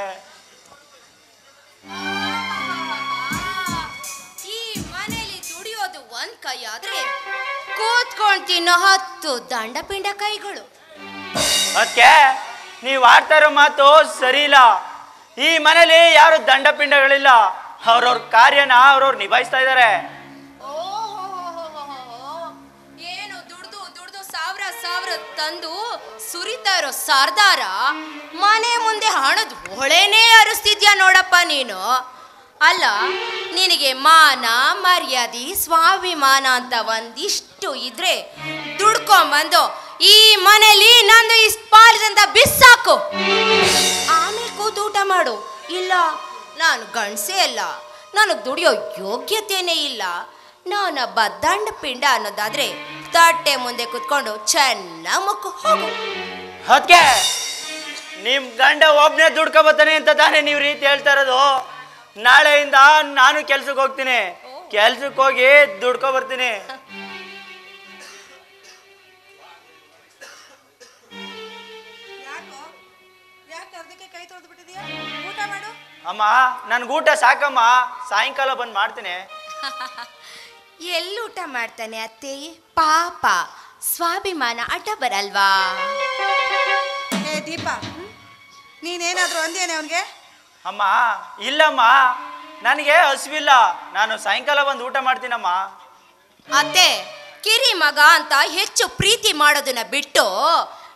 ಈ ಮನೇಲಿ ದುಡಿಯೋದು ಒಂದ್ ಕೈ ಆದ್ರೆ ಕೂತ್ಕೊಂಡ್ ತಿನ್ನೋ 10 ದಂಡ ಪಿಂಡ ಕೈಗಳು. ಅದಕ್ಕೆ ನೀವು ಆಡ್ತಾ ಇರೋ ಮಾತು ಸರಿ ಇಲ್ಲ. ಈ ಮನೇಲಿ ಯಾರು ದಂಡ ಪಿಂಡಗಳಿಲ್ಲ. ಅವ್ರವ್ರ ಕಾರ್ಯನ ಅವ್ರವ್ರು ನಿಭಾಯಿಸ್ತಾ ಇದ್ದಾರೆ. ಏನು ದುಡ್ದು ಸಾವಿರ ತಂದು ಸುರಿತಾ ಇರೋ ಸರ್ದಾರ ಮನೆ ಮುಂದೆ ಹಣದ ಹೊಳೆನೇ ಹರಿಸ್ತಿದ್ಯಾ ನೋಡಪ್ಪ ನೀನು. ಅಲ್ಲ, ನಿನಗೆ ಮಾನ ಮರ್ಯಾದೆ ಸ್ವಾಭಿಮಾನ ಅಂತ ಒಂದಿಷ್ಟು ಇದ್ರೆ ದುಡ್ಕೊಂಬಂದು ಈ ಮನೇಲಿ ನಂದು ಇಷ್ಟು ಪಾಲಿದಂತ ಬಿಸಾಕು, ಆಮೇಲೆ ಕೂತು ಊಟ ಮಾಡು. ಇಲ್ಲ, ನಾನು ಗಂಡಸೇ ಅಲ್ಲ, ನನಗೆ ದುಡಿಯೋ ಯೋಗ್ಯತೆನೇ ಇಲ್ಲ, ನಾನೊಬ್ಬ ದಂಡ ಪಿಂಡ ಅನ್ನೋದಾದ್ರೆ ತಟ್ಟೆ ಮುಂದೆ ಕುತ್ಕೊಂಡು ಚೆನ್ನಾಗಿ ಮುಕ್ಕು ಹೋಗು. ಅದಕ್ಕೆ ನಿಮ್ ಗಂಡ ಒಬ್ನೇ ದುಡ್ಕೊ ಬರ್ತಾನೆ ಅಂತ ತಾನೇ ನೀವು ರೀತಿ ಹೇಳ್ತಾ ಇರೋದು. ನಾಳೆಯಿಂದ ನಾನು ಕೆಲ್ಸಕ್ಕೆ ಹೋಗ್ತೀನಿ, ಕೆಲ್ಸಕ್ಕೆ ಹೋಗಿ ದುಡ್ಕೊ ಬರ್ತೀನಿ. ಅಮ್ಮ, ನನ್ಗೆ ಊಟ ಸಾಕಮ್ಮ, ಸಾಯಂಕಾಲ ಬಂದು ಮಾಡ್ತೀನಿ. ಎಲ್ಲಿ ಊಟ ಮಾಡ್ತಾನೆ ಅತ್ತೆ? ಪಾಪ, ಸ್ವಾಭಿಮಾನ ಅಡ್ಡ ಬರಲ್ವಾ? ಏ ದೀಪ, ನೀನೇನಾದ್ರೂ ಅಂದೇನೆ ಅವನಿಗೆ? ಅಮ್ಮ ಇಲ್ಲಮ್ಮ, ನನಗೆ ಹಸಿವಿಲ್ಲ, ನಾನು ಸಾಯಂಕಾಲ ಬಂದು ಊಟ ಮಾಡ್ತೀನಮ್ಮ. ಅತ್ತೆ, ಕಿರಿ ಮಗ ಅಂತ ಹೆಚ್ಚು ಪ್ರೀತಿ ಮಾಡೋದನ್ನ ಬಿಟ್ಟು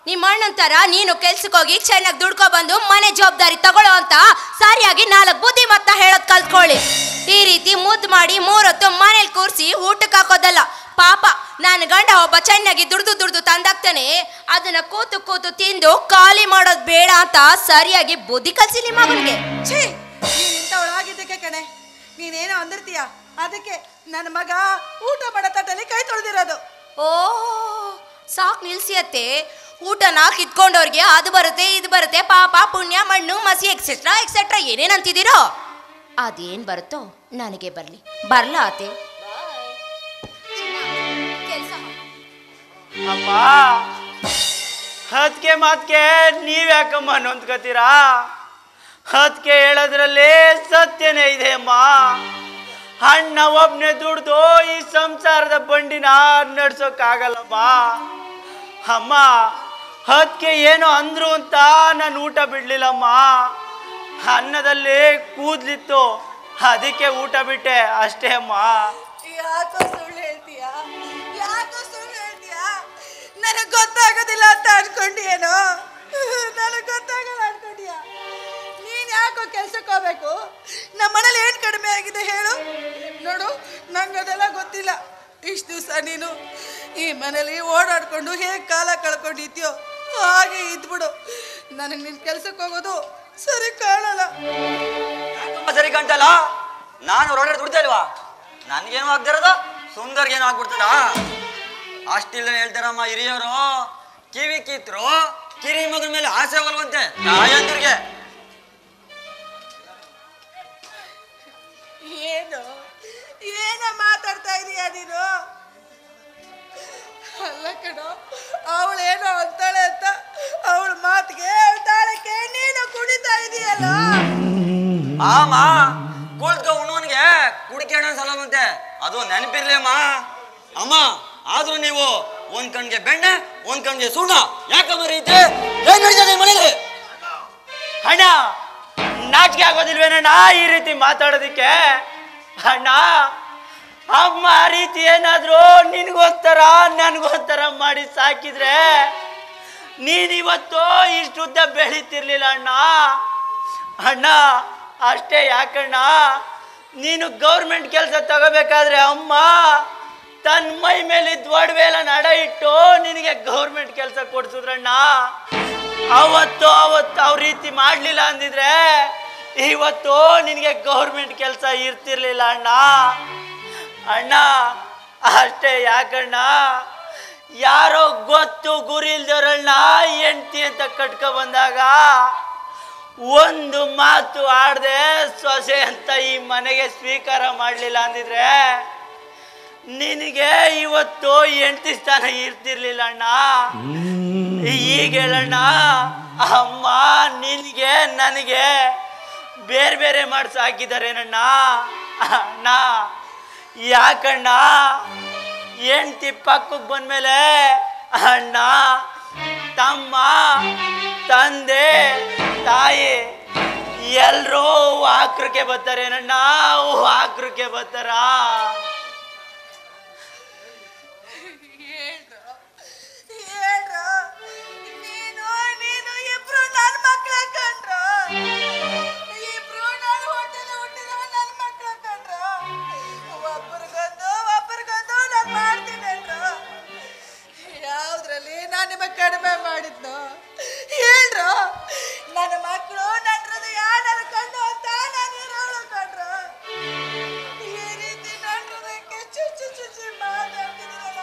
ನಿಮ್ಮ ಅಣ್ಣನ ತರ ನೀನು ಕೆಲ್ಸಕ್ಕೆ ಹೋಗಿ ಚೆನ್ನಾಗಿ ದುಡ್ಕೊ ಬಂದು ಮನೆ ಜವಾಬ್ದಾರಿ ತಗೊಳ್ಳೋ ಅಂತ ಸರಿಯಾಗಿ 4 ಬುದ್ಧಿ ಮತ್ತ ಹೇಳೋದ್ ಕಲ್ತ್ಕೊಳ್ಳಿ. ಈ ರೀತಿ ಮುದ್ದು ಮಾಡಿ 3 ಹೊತ್ತು ಮನೇಲಿ ಕೂರಿಸಿ ಊಟಕ್ಕೆ ಹಾಕೋದಲ್ಲ, ಪಾಪ ನನ್ನ ಗಂಡ ಒಬ್ಬ ಚೆನ್ನಾಗಿ ದುಡ್ದು ತಂದಾಗ್ತಾನೆ, ಅದನ್ನ ಕೂತು ಕೂತು ತಿಂದು ಖಾಲಿ ಮಾಡೋದು ಬೇಡ ಅಂತ ಸರಿಯಾಗಿ ಬುದ್ಧಿ ಕಲ್ಸಿಲಿ ಮಗನಿಗೆ. ಛೀ, ನೀನ್ ಇಂಥವಳಾಗಿದ್ದಕ್ಕೆ ಕಣೆ, ನೀನೇನೋ ಅಂದಿರ್ತೀಯ, ಅದಕ್ಕೆ ನನ್ನ ಮಗ ಊಟ ಮಾಡೋ ತಟ್ಟಲ್ಲಿ ಕೈ ತೊಳೆದಿರೋದು. ಓ ಸಾಕ್ ನಿಲ್ಸಿಯತ್ತೆ, ಊಟನ ಕಿತ್ಕೊಂಡವ್ರಿಗೆ ಅದು ಬರುತ್ತೆ ಇದು ಬರುತ್ತೆ, ಪಾಪ ಪುಣ್ಯ ಮಣ್ಣು ಮಸಿ ಎಕ್ಸೆಟ್ರಾ ಎಕ್ಸೆಟ್ರಾ ಏನೇನ್ ಅಂತಿದ್ದೀರೋ, ಅದೇನ್ ಬರುತ್ತೋ ನನಗೆ ಬರ್ಲಿ. ಬರ್ಲಾ ಅತ್ತೆ? ಅಮ್ಮ, ಹತ್ಕೆ ಮಾತ್ಕೆ ನೀವ್ಯಾಕಮ್ಮ ನೊಂದ್ಕತ್ತೀರಾ? ಹತ್ಕೆ ಹೇಳೋದ್ರಲ್ಲಿ ಸತ್ಯನೇ ಇದೆ ಅಮ್ಮ. ಅಣ್ಣ ಒಬ್ನೇ ದುಡ್ದು ಈ ಸಂಸಾರದ ಬಂಡಿನ ನಡ್ಸೋಕ್ಕಾಗಲ್ಲಮ್ಮ. ಅಮ್ಮ, ಹತ್ಕೆ ಏನೋ ಅಂದ್ರು ಅಂತ ನಾನು ಊಟ ಬಿಡ್ಲಿಲ್ಲಮ್ಮ. ಅನ್ನದಲ್ಲಿ ಕೂದ್ಲಿತ್ತು, ಅದಕ್ಕೆ ಊಟ ಬಿಟ್ಟೆ ಅಷ್ಟೇ ಅಮ್ಮ. ಯಾಕೋ ಸುಳ್ಳು ಹೇಳ್ತೀಯಾ? ಯಾಕೋ ಸುಳ್ಳು ಹೇಳ್ತೀಯಾ? ನನಗೆ ಗೊತ್ತಾಗೋದಿಲ್ಲ ಅಂತ ಅನ್ಕೊಂಡಿಯೇನೋ? ನನಗೆ ಗೊತ್ತಾಗಲ್ಲ ಅನ್ಕೊಂಡಿಯಾ? ನೀನ್ ಯಾಕೋ ಕೆಲ್ಸಕ್ಕೆ ಹೋಗ್ಬೇಕು? ನಮ್ಮ ಮನೇಲಿ ಏನ್ ಕಡಿಮೆ ಆಗಿದೆ ಹೇಳು ನೋಡು. ನಂಗೆ ಅದೆಲ್ಲ ಗೊತ್ತಿಲ್ಲ. ಇಷ್ಟು ದಿವಸ ನೀನು ಈ ಮನೇಲಿ ಓಡಾಡ್ಕೊಂಡು ಹೇಗೆ ಕಾಲ ಕಳ್ಕೊಂಡಿದ್ಯೋ ಹಾಗೆ ಇದ್ಬಿಡು. ನನಗೆ ನಿನ್ ಕೆಲ್ಸಕ್ಕೆ ಹೋಗೋದು ಸರಿ ಕಾಣಲ್ಲ. ಸರಿ ಕಾಣ್ತಲ್ಲ, ನಾನು ಹೊರಗಡೆ ದುಡ್ತಾ ಇಲ್ವಾ? ನನ್ಗೇನು ಆಗ್ದಿರೋದು ಸುಂದರ್ಗೇನು ಆಗ್ಬಿಡ್ತದ? ಅಷ್ಟಿಲ್ಲ ಹೇಳ್ತಾರಮ್ಮ ಹಿರಿಯವರು, ಕಿವಿ ಕಿತ್ರು ಕಿರಿ ಮಗನ ಮೇಲೆ ಆಸೆ ಹೋಗಲ್ವಂತೆ ತಾಯಂದಿರ್ಗೆ. ಏನ ಮಾತಾಡ್ತಾ ಇದೀಯ ನೀನು? ಅಲ್ಲ ಕಣೋ, ಅವಳೇನೋ ಅಂತಾಳೆ ಅಂತ ಅವಳ ಮಾತಿಗೆ ತಾಳಕ್ಕೆ ನೀನು ಕುಡಿತಾ ಇದೀಯಲ್ಲ. ಆಮ ಕುಳಿತ್ಕೊ ಉಣ್ಣವನಿಗೆ ಕುಡಿಕೆ ಹಣ ಸಲವಂತೆ, ಅದು ನೆನಪಿರ್ಲಿ ಅಮ್ಮ. ಅಮ್ಮ, ಆದ್ರೂ ನೀವು ಒಂದ್ ಕಣ್ಗೆ ಬೆಣ್ಣೆ ಒಂದ್ ಕಣ್ಗೆ ಸುಣ್ಣ ಯಾಕಮ್ಮ ರೀತಿ ಏನ್ ನಡೀತದೆ ಮನೇಲಿ? ಅಣ್ಣ, ನಾಚಿಕೆ ಆಗೋದಿಲ್ವೇನಣ್ಣ ಈ ರೀತಿ ಮಾತಾಡೋದಿಕ್ಕೆ? ಅಣ್ಣ, ಅಮ್ಮ ಆ ರೀತಿ ಏನಾದ್ರು ನಿನ್ಗೋಸ್ಕರ ನನ್ಗೋಸ್ಕರ ಮಾಡಿ ಸಾಕಿದ್ರೆ ನೀನಿವತ್ತು ಇಷ್ಟುದ್ದ ಬೆಳೀತಿರ್ಲಿಲ್ಲ ಅಣ್ಣ. ಅಣ್ಣ, ಅಷ್ಟೇ ಯಾಕಣ್ಣ, ನೀನು ಗೌರ್ಮೆಂಟ್ ಕೆಲಸ ತಗೋಬೇಕಾದ್ರೆ ಅಮ್ಮ ತನ್ನ ಮೈ ಮೇಲಿದ್ದ ಒಡವೆಲ್ಲ ನಡ ಇಟ್ಟು ನಿನಗೆ ಗೌರ್ಮೆಂಟ್ ಕೆಲಸ ಕೊಡ್ಸಿದ್ರಣ್ಣ. ಅವತ್ತು ಅವ್ರ ರೀತಿ ಮಾಡಲಿಲ್ಲ ಅಂದಿದ್ರೆ ಇವತ್ತು ನಿನಗೆ ಗೌರ್ಮೆಂಟ್ ಕೆಲಸ ಇರ್ತಿರ್ಲಿಲ್ಲ ಅಣ್ಣ. ಅಣ್ಣ, ಅಷ್ಟೇ ಯಾಕಣ್ಣ, ಯಾರೋ ಗೊತ್ತು ಗುರಿ ಇಲ್ದವ್ರಣ್ಣ ಹೆಂಡ್ತಿ ಅಂತ ಕಟ್ಕೊ ಬಂದಾಗ ಒಂದು ಮಾತು ಆಡದೆ ಸೊಸೆ ಅಂತ ಈ ಮನೆಗೆ ಸ್ವೀಕಾರ ಮಾಡಲಿಲ್ಲ ಅಂದಿದ್ರೆ ನಿನಗೆ ಇವತ್ತು ಹೆಂಡ್ತಿ ಸ್ಥಾನ ಇರ್ತಿರ್ಲಿಲ್ಲ ಅಣ್ಣ. ಈಗ ಹೇಳಣ್ಣ, ಅಮ್ಮ ನಿನಗೆ ನನಗೆ ಬೇರೆ ಬೇರೆ ಮಾಡಿಸಿ ಹಾಕಿದಾರೇನಣ್ಣ? ಅಣ್ಣ, ಯಾಕಣ್ಣ ಹೆಂಡ್ತಿ ಪಕ್ಕಕ್ಕೆ ಬಂದ್ಮೇಲೆ ಅಣ್ಣ, ತಮ್ಮ, ತಂದೆ, ತಾಯಿ ಎಲ್ಲರೂ ಆಕ್ರಕ್ಕೆ ಬರ್ತಾರೇನಣ್ಣ? ಆಕ್ರಕ್ಕೆ ಬರ್ತಾರ? ನೀನು ಇಬ್ರು ನನ್ನ ಮಕ್ಳ ಕಂಡ್ರು, ಇಬ್ರು ನನ್ನ ಹೊಟ್ಟೆಲಿ ಹುಟ್ಟಿದವ ನನ್ನ ಮಕ್ಳ ಕಂಡ್ರು. ಒಬ್ಬರಿಗೊಂದು ನಾನು ಮಾಡ್ತೀನಿ ಅಂದ್ರು. ಯಾವ್ದ್ರಲ್ಲಿ ನಾನು ನಿಮಗೆ ಕಡಿಮೆ ಮಾಡಿದ್ನು ಹೇಳ್ರು? ನನ್ನ ಮಕ್ಕಳು ನನ್ನ ಹೃದಯ ನನ್ನ ಕಣ್ಣು ಅಂತ ನಾನು ಇರೋಳು ಕಂಡ್ರು. ಈ ರೀತಿ ನನ್ನ ಹೃದಯಕ್ಕೆ ಚುಚ್ಚಿ ಚುಚ್ಚಿ ಮಾತಾಡ್ತಿದ್ದೀರಲ್ಲ,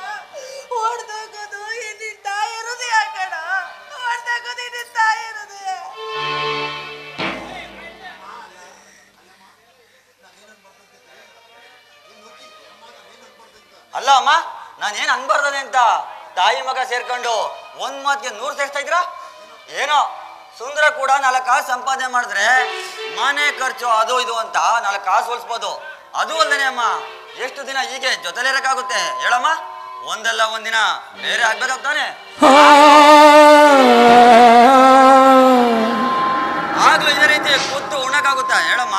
ಹೊಡೆದೋಗೋದು ನಿನ್ನ ತಾಯಿ ಹೃದಯ ಕಣ, ಹೊಡೆದೋಗೋದು ನಿನ್ನ ತಾಯಿ ಹೃದಯ. ಅಲ್ಲ ಅಮ್ಮ, ನಾನೇನು ಅನ್ಬಾರ್ದನೆ ಅಂತ ತಾಯಿ ಮಗ ಸೇರ್ಕೊಂಡು ಒಂದ್ ಮಾತಿಗೆ 100 ಸೇರ್ಸ್ತಾ ಇದ್ದೀರಾ ಏನೋ? ಸುಂದರ ಕೂಡ 4 ಕಾಸು ಸಂಪಾದನೆ ಮಾಡಿದ್ರೆ ಮನೆ ಖರ್ಚು ಅದು ಇದು ಅಂತ 4 ಕಾಸು ಉಳಿಸ್ಬೋದು. ಅದು ಅಲ್ಲದೆ ಅಮ್ಮ, ಎಷ್ಟು ದಿನ ಹೀಗೆ ಜೊತೆಲಿರಕ್ಕಾಗುತ್ತೆ ಹೇಳಮ್ಮ? ಒಂದಲ್ಲ ಒಂದಿನ ಬೇರೆ ಆಗ್ಬೇಕಾಗ್ತಾನೆ. ಆಗ್ಲೂ ಇದೇ ರೀತಿ ಕೂತು ಉಣ್ಣಕ್ಕಾಗುತ್ತಾ ಹೇಳಮ್ಮ?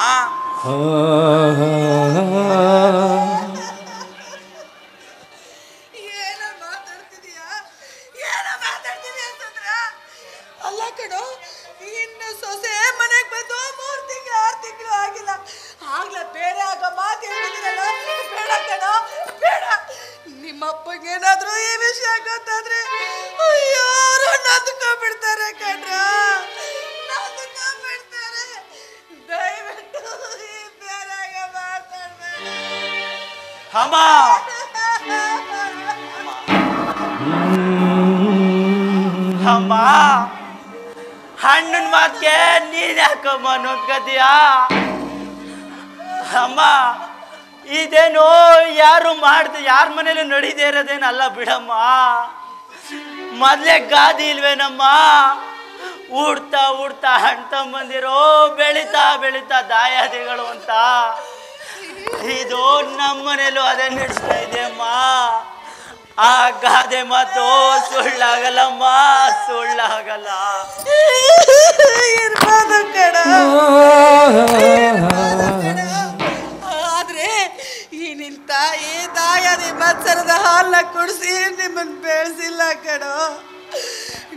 ಅಲ್ಲ ಕಣೋ, ಇನ್ನು ಸೊಸೆ ಮನೆಗೆ ಬಂದು 3 ತಿಂಗಳು 6 ತಿಂಗಳು ಆಗಿಲ್ಲ, ಆಗ್ಲೇ ಬೇರೆ ಆಗೋ ಮಾತು ಹೇಳಿದಿರಲ್ಲ. ಬೇಡ ಕಣೋ, ಬೇಡ. ನಿಮ್ಮ ನಿಮ್ಮಪ್ಪಂಗೇನಾದ್ರೂ ಈ ವಿಷಯ ಗೊತ್ತಾದ್ರೆ ಅಯ್ಯೋ ಅವರು ನದ್ಕೊಂಡ್ಬಿಡ್ತಾರೆ ಕಣ್ರ, ನದ್ಕೊಂಡ್ಬಿಡ್ತಾರೆ. ದಯವಿಟ್ಟು ಈ ಬೇರೆಗೆ ಮಾತಾಡ್ಬೇಡ. ಅಮ್ಮ ಅಮ್ಮ, ಹಣ್ಣನ ಮಾತ್ಗೆ ನೀನ್ ಯಾಕಮ್ಮ ನೋಡ್ಕತೀಯ? ಅಮ್ಮ, ಇದೇನೋ ಯಾರ ಮನೇಲಿ ನಡೀದೇ ಇರೋದೇನಲ್ಲ ಬಿಡಮ್ಮ. ಮೊದ್ಲೇ ಗಾದಿ ಇಲ್ವೇನಮ್ಮ? ಉಡ್ತಾ ಉಡ್ತಾ ಹಣ್ಣು ತಗೊಂಬಂದಿರೋ ಬೆಳೀತಾ ಬೆಳೀತಾ ದಾಯಾದಿಗಳು ಅಂತ. ಇದು ನಮ್ಮನೇಲೂ ಅದೇ ನಡೆಸ್ತಾ ಇದೆಯಮ್ಮ. ಆ ಗಾದೆ ಮಾತು ಸುಳ್ಳಾಗಲ್ಲಮ್ಮ, ಸುಳ್ಳಾಗಲ್ಲ. ಇರ್ಬೋದು ಕಣ, ಆದ್ರೆ ಈ ನಿನ್ ತಾಯಿ ದಾಯಾದಿ ಮತ್ಸರದ ಹಾಲನ್ನ ಕುಡಿಸಿ ನಿಮ್ಮನ್ನ ಬೆಳೆಸಿಲ್ಲ ಕಣೋ.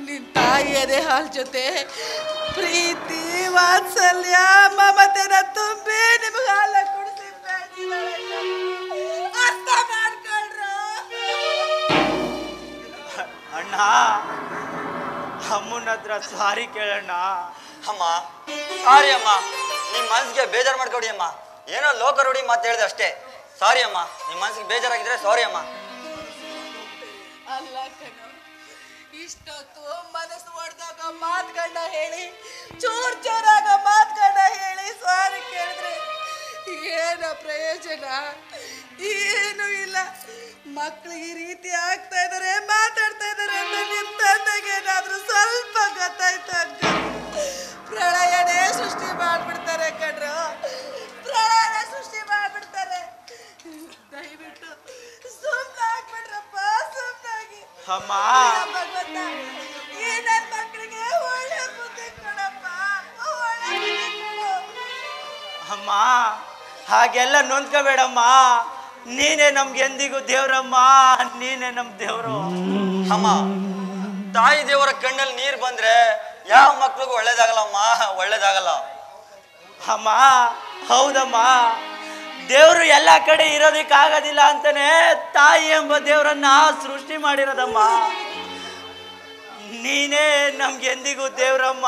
ನಿನ್ ತಾಯಿ ಅದೇ ಹಾಲ್ ಜೊತೆ ಪ್ರೀತಿ ವಾತ್ಸಲ್ಯ ಮಮತೆನ ತುಂಬಿ ನಿಮ್ಗೆ ಹಾಲ ಕುಡಿಸಿ ಬೆಳೆಸಿಲ್ಲ. ಅರ್ಥ ಮಾಡ್ಕೊಳ್ರ ಅಣ್ಣ. ಅಮ್ಮನ ಹತ್ರ ಸಾರಿ ಕೇಳಣ್ಣ. ಅಮ್ಮ ಸಾರಿ ಅಮ್ಮ, ನಿಮ್ಮ ಮನ್ಸಿಗೆ ಬೇಜಾರು ಮಾಡ್ಕೊಡಿ ಅಮ್ಮ. ಏನೋ ಲೋಕ ರೂಢಿ ಮಾತು ಹೇಳಿದೆ ಅಷ್ಟೇ. ಸಾರಿ ಅಮ್ಮ, ನಿಮ್ಮ ಮನ್ಸಿಗೆ ಬೇಜಾರಾಗಿದ್ರೆ ಸಾರಿ ಅಮ್ಮ. ಅಲ್ಲ ಕಣ, ಇಷ್ಟೊತ್ತು ಮನಸ್ಸು ಹೊಡೆದಾಗ ಮಾತುಗಳನ್ನ ಹೇಳಿ ಚೂರ್ ಚೂರಾಗ ಮಾತುಗಳನ್ನ ಹೇಳಿ ಸಾರಿ ಕೇಳಿದ್ರೆ ಏನ ಪ್ರಯೋಜನ? ಏನು ಇಲ್ಲ. ಮಕ್ಳಿಗೆ ಈ ರೀತಿ ಆಗ್ತಾ ಇದಾರೆ, ಮಾತಾಡ್ತಾ ಇದಾರೆ ಅಂತ ನಿಮ್ ತಂದೆಗೆ ಏನಾದ್ರೂ ಸ್ವಲ್ಪ ಗೊತ್ತಾಯ್ತು ಅಂತ ಪ್ರಳಯನೇ ಸೃಷ್ಟಿ ಮಾಡ್ಬಿಡ್ತಾರೆ ಕಣ್ರು, ಪ್ರಳಯನೇ ಸೃಷ್ಟಿ ಮಾಡ್ಬಿಡ್ತಾರೆ. ದಯವಿಟ್ಟು ಸುಮ್ಮನಾಗ್ಬಿಡ್ರಪ್ಪ, ಸುಮ್ಮನಾಗಿ. ಅಮ್ಮ, ಭಗವಂತ ಈ ನನ್ನ ಮಕ್ಕಳಿಗೆ ಒಳ್ಳೆ ಬುದ್ಧಿ ಕೊಡಪ್ಪ, ಒಳ್ಳೆ ಬುದ್ಧಿ ಕೊಡು. ಅಮ್ಮ ಹಾಗೆಲ್ಲ ನೊಂದ್ಕೋಬೇಡಮ್ಮ. ನೀನೇ ನಮ್ಗೆ ಎಂದಿಗೂ ದೇವ್ರಮ್ಮ, ನೀನೇ ನಮ್ ದೇವ್ರು. ಅಮ್ಮ, ತಾಯಿ ದೇವರ ಕಣ್ಣಲ್ಲಿ ನೀರು ಬಂದ್ರೆ ಯಾವ ಮಕ್ಳಿಗೂ ಒಳ್ಳೇದಾಗಲ್ಲಮ್ಮ, ಒಳ್ಳೇದಾಗಲ್ಲ. ಅಮ್ಮ ಹೌದಮ್ಮ, ದೇವ್ರು ಎಲ್ಲ ಕಡೆ ಇರೋದಕ್ಕಾಗೋದಿಲ್ಲ ಅಂತಾನೆ ತಾಯಿ ಎಂಬ ದೇವರನ್ನ ಸೃಷ್ಟಿ ಮಾಡಿರೋದಮ್ಮ. ನೀನೇ ನಮ್ಗೆ ಎಂದಿಗೂ ದೇವ್ರಮ್ಮ,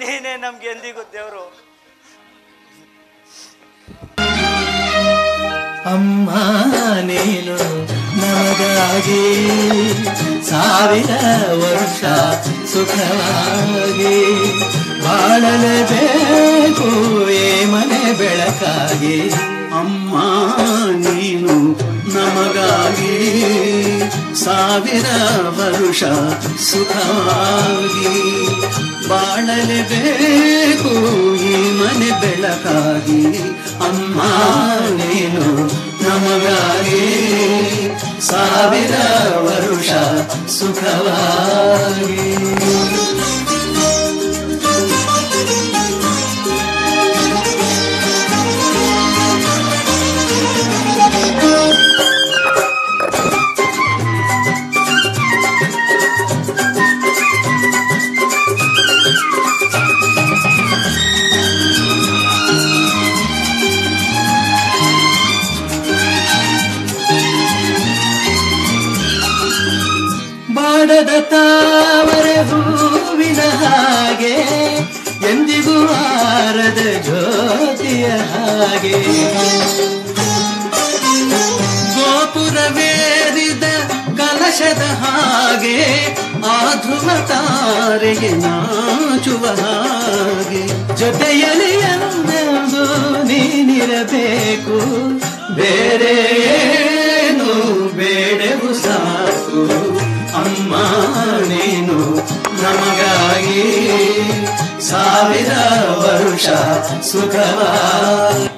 ನೀನೇ ನಮ್ಗೆ ಎಂದಿಗೂ ದೇವ್ರು. ಅಮ್ಮ ನೀನು ನಮಗಾಗಿ ಸಾವಿರ ವರ್ಷ ಸುಖವಾಗಿ ಬಾಳಲೇಬೇಕು ಈ ಮನೆ ಬೆಳಕಾಗಿ. ಅಮ್ಮ ನೀನು ನಮಗಾಗಿ ಸಾವಿರ ವರುಷ ಸುಖವಾಗಿ ಬಾಳಲೇಬೇಕು ಈ ಮನೆ ಬೆಳಕಾಗಿ. ಅಮ್ಮ ನೀನು ನಮಗಾಗಿ ಸಾವಿರ ವರುಷ ಸುಖವಾಗಿ. ಬಾಡದ ತಾವರೆ ಹೂವಿನ ಹಾಗೆ ಎಂದಿಗೂ ಆರದ ಜ್ಯೋತಿಯ ಹಾಗೆ ಗೋಪುರವೇರಿದ ಕಲಶದ ಹಾಗೆ ಆ ಧ್ರುವ ತಾರೆಗೆ ನಾಚುವ ಹಾಗೆ ಜೊತೆಯಲ್ಲಿ ಎಂದೆಂದು ನೀನಿರಬೇಕು, ಬೇರೆ ಏನು ಬೇಡವು ಸಾಕು. ಅಮ್ಮ ನೀನು ನಮಗಾಗಿ ಸಾವಿರ ವರುಷ ಸುಖವಾಗಿ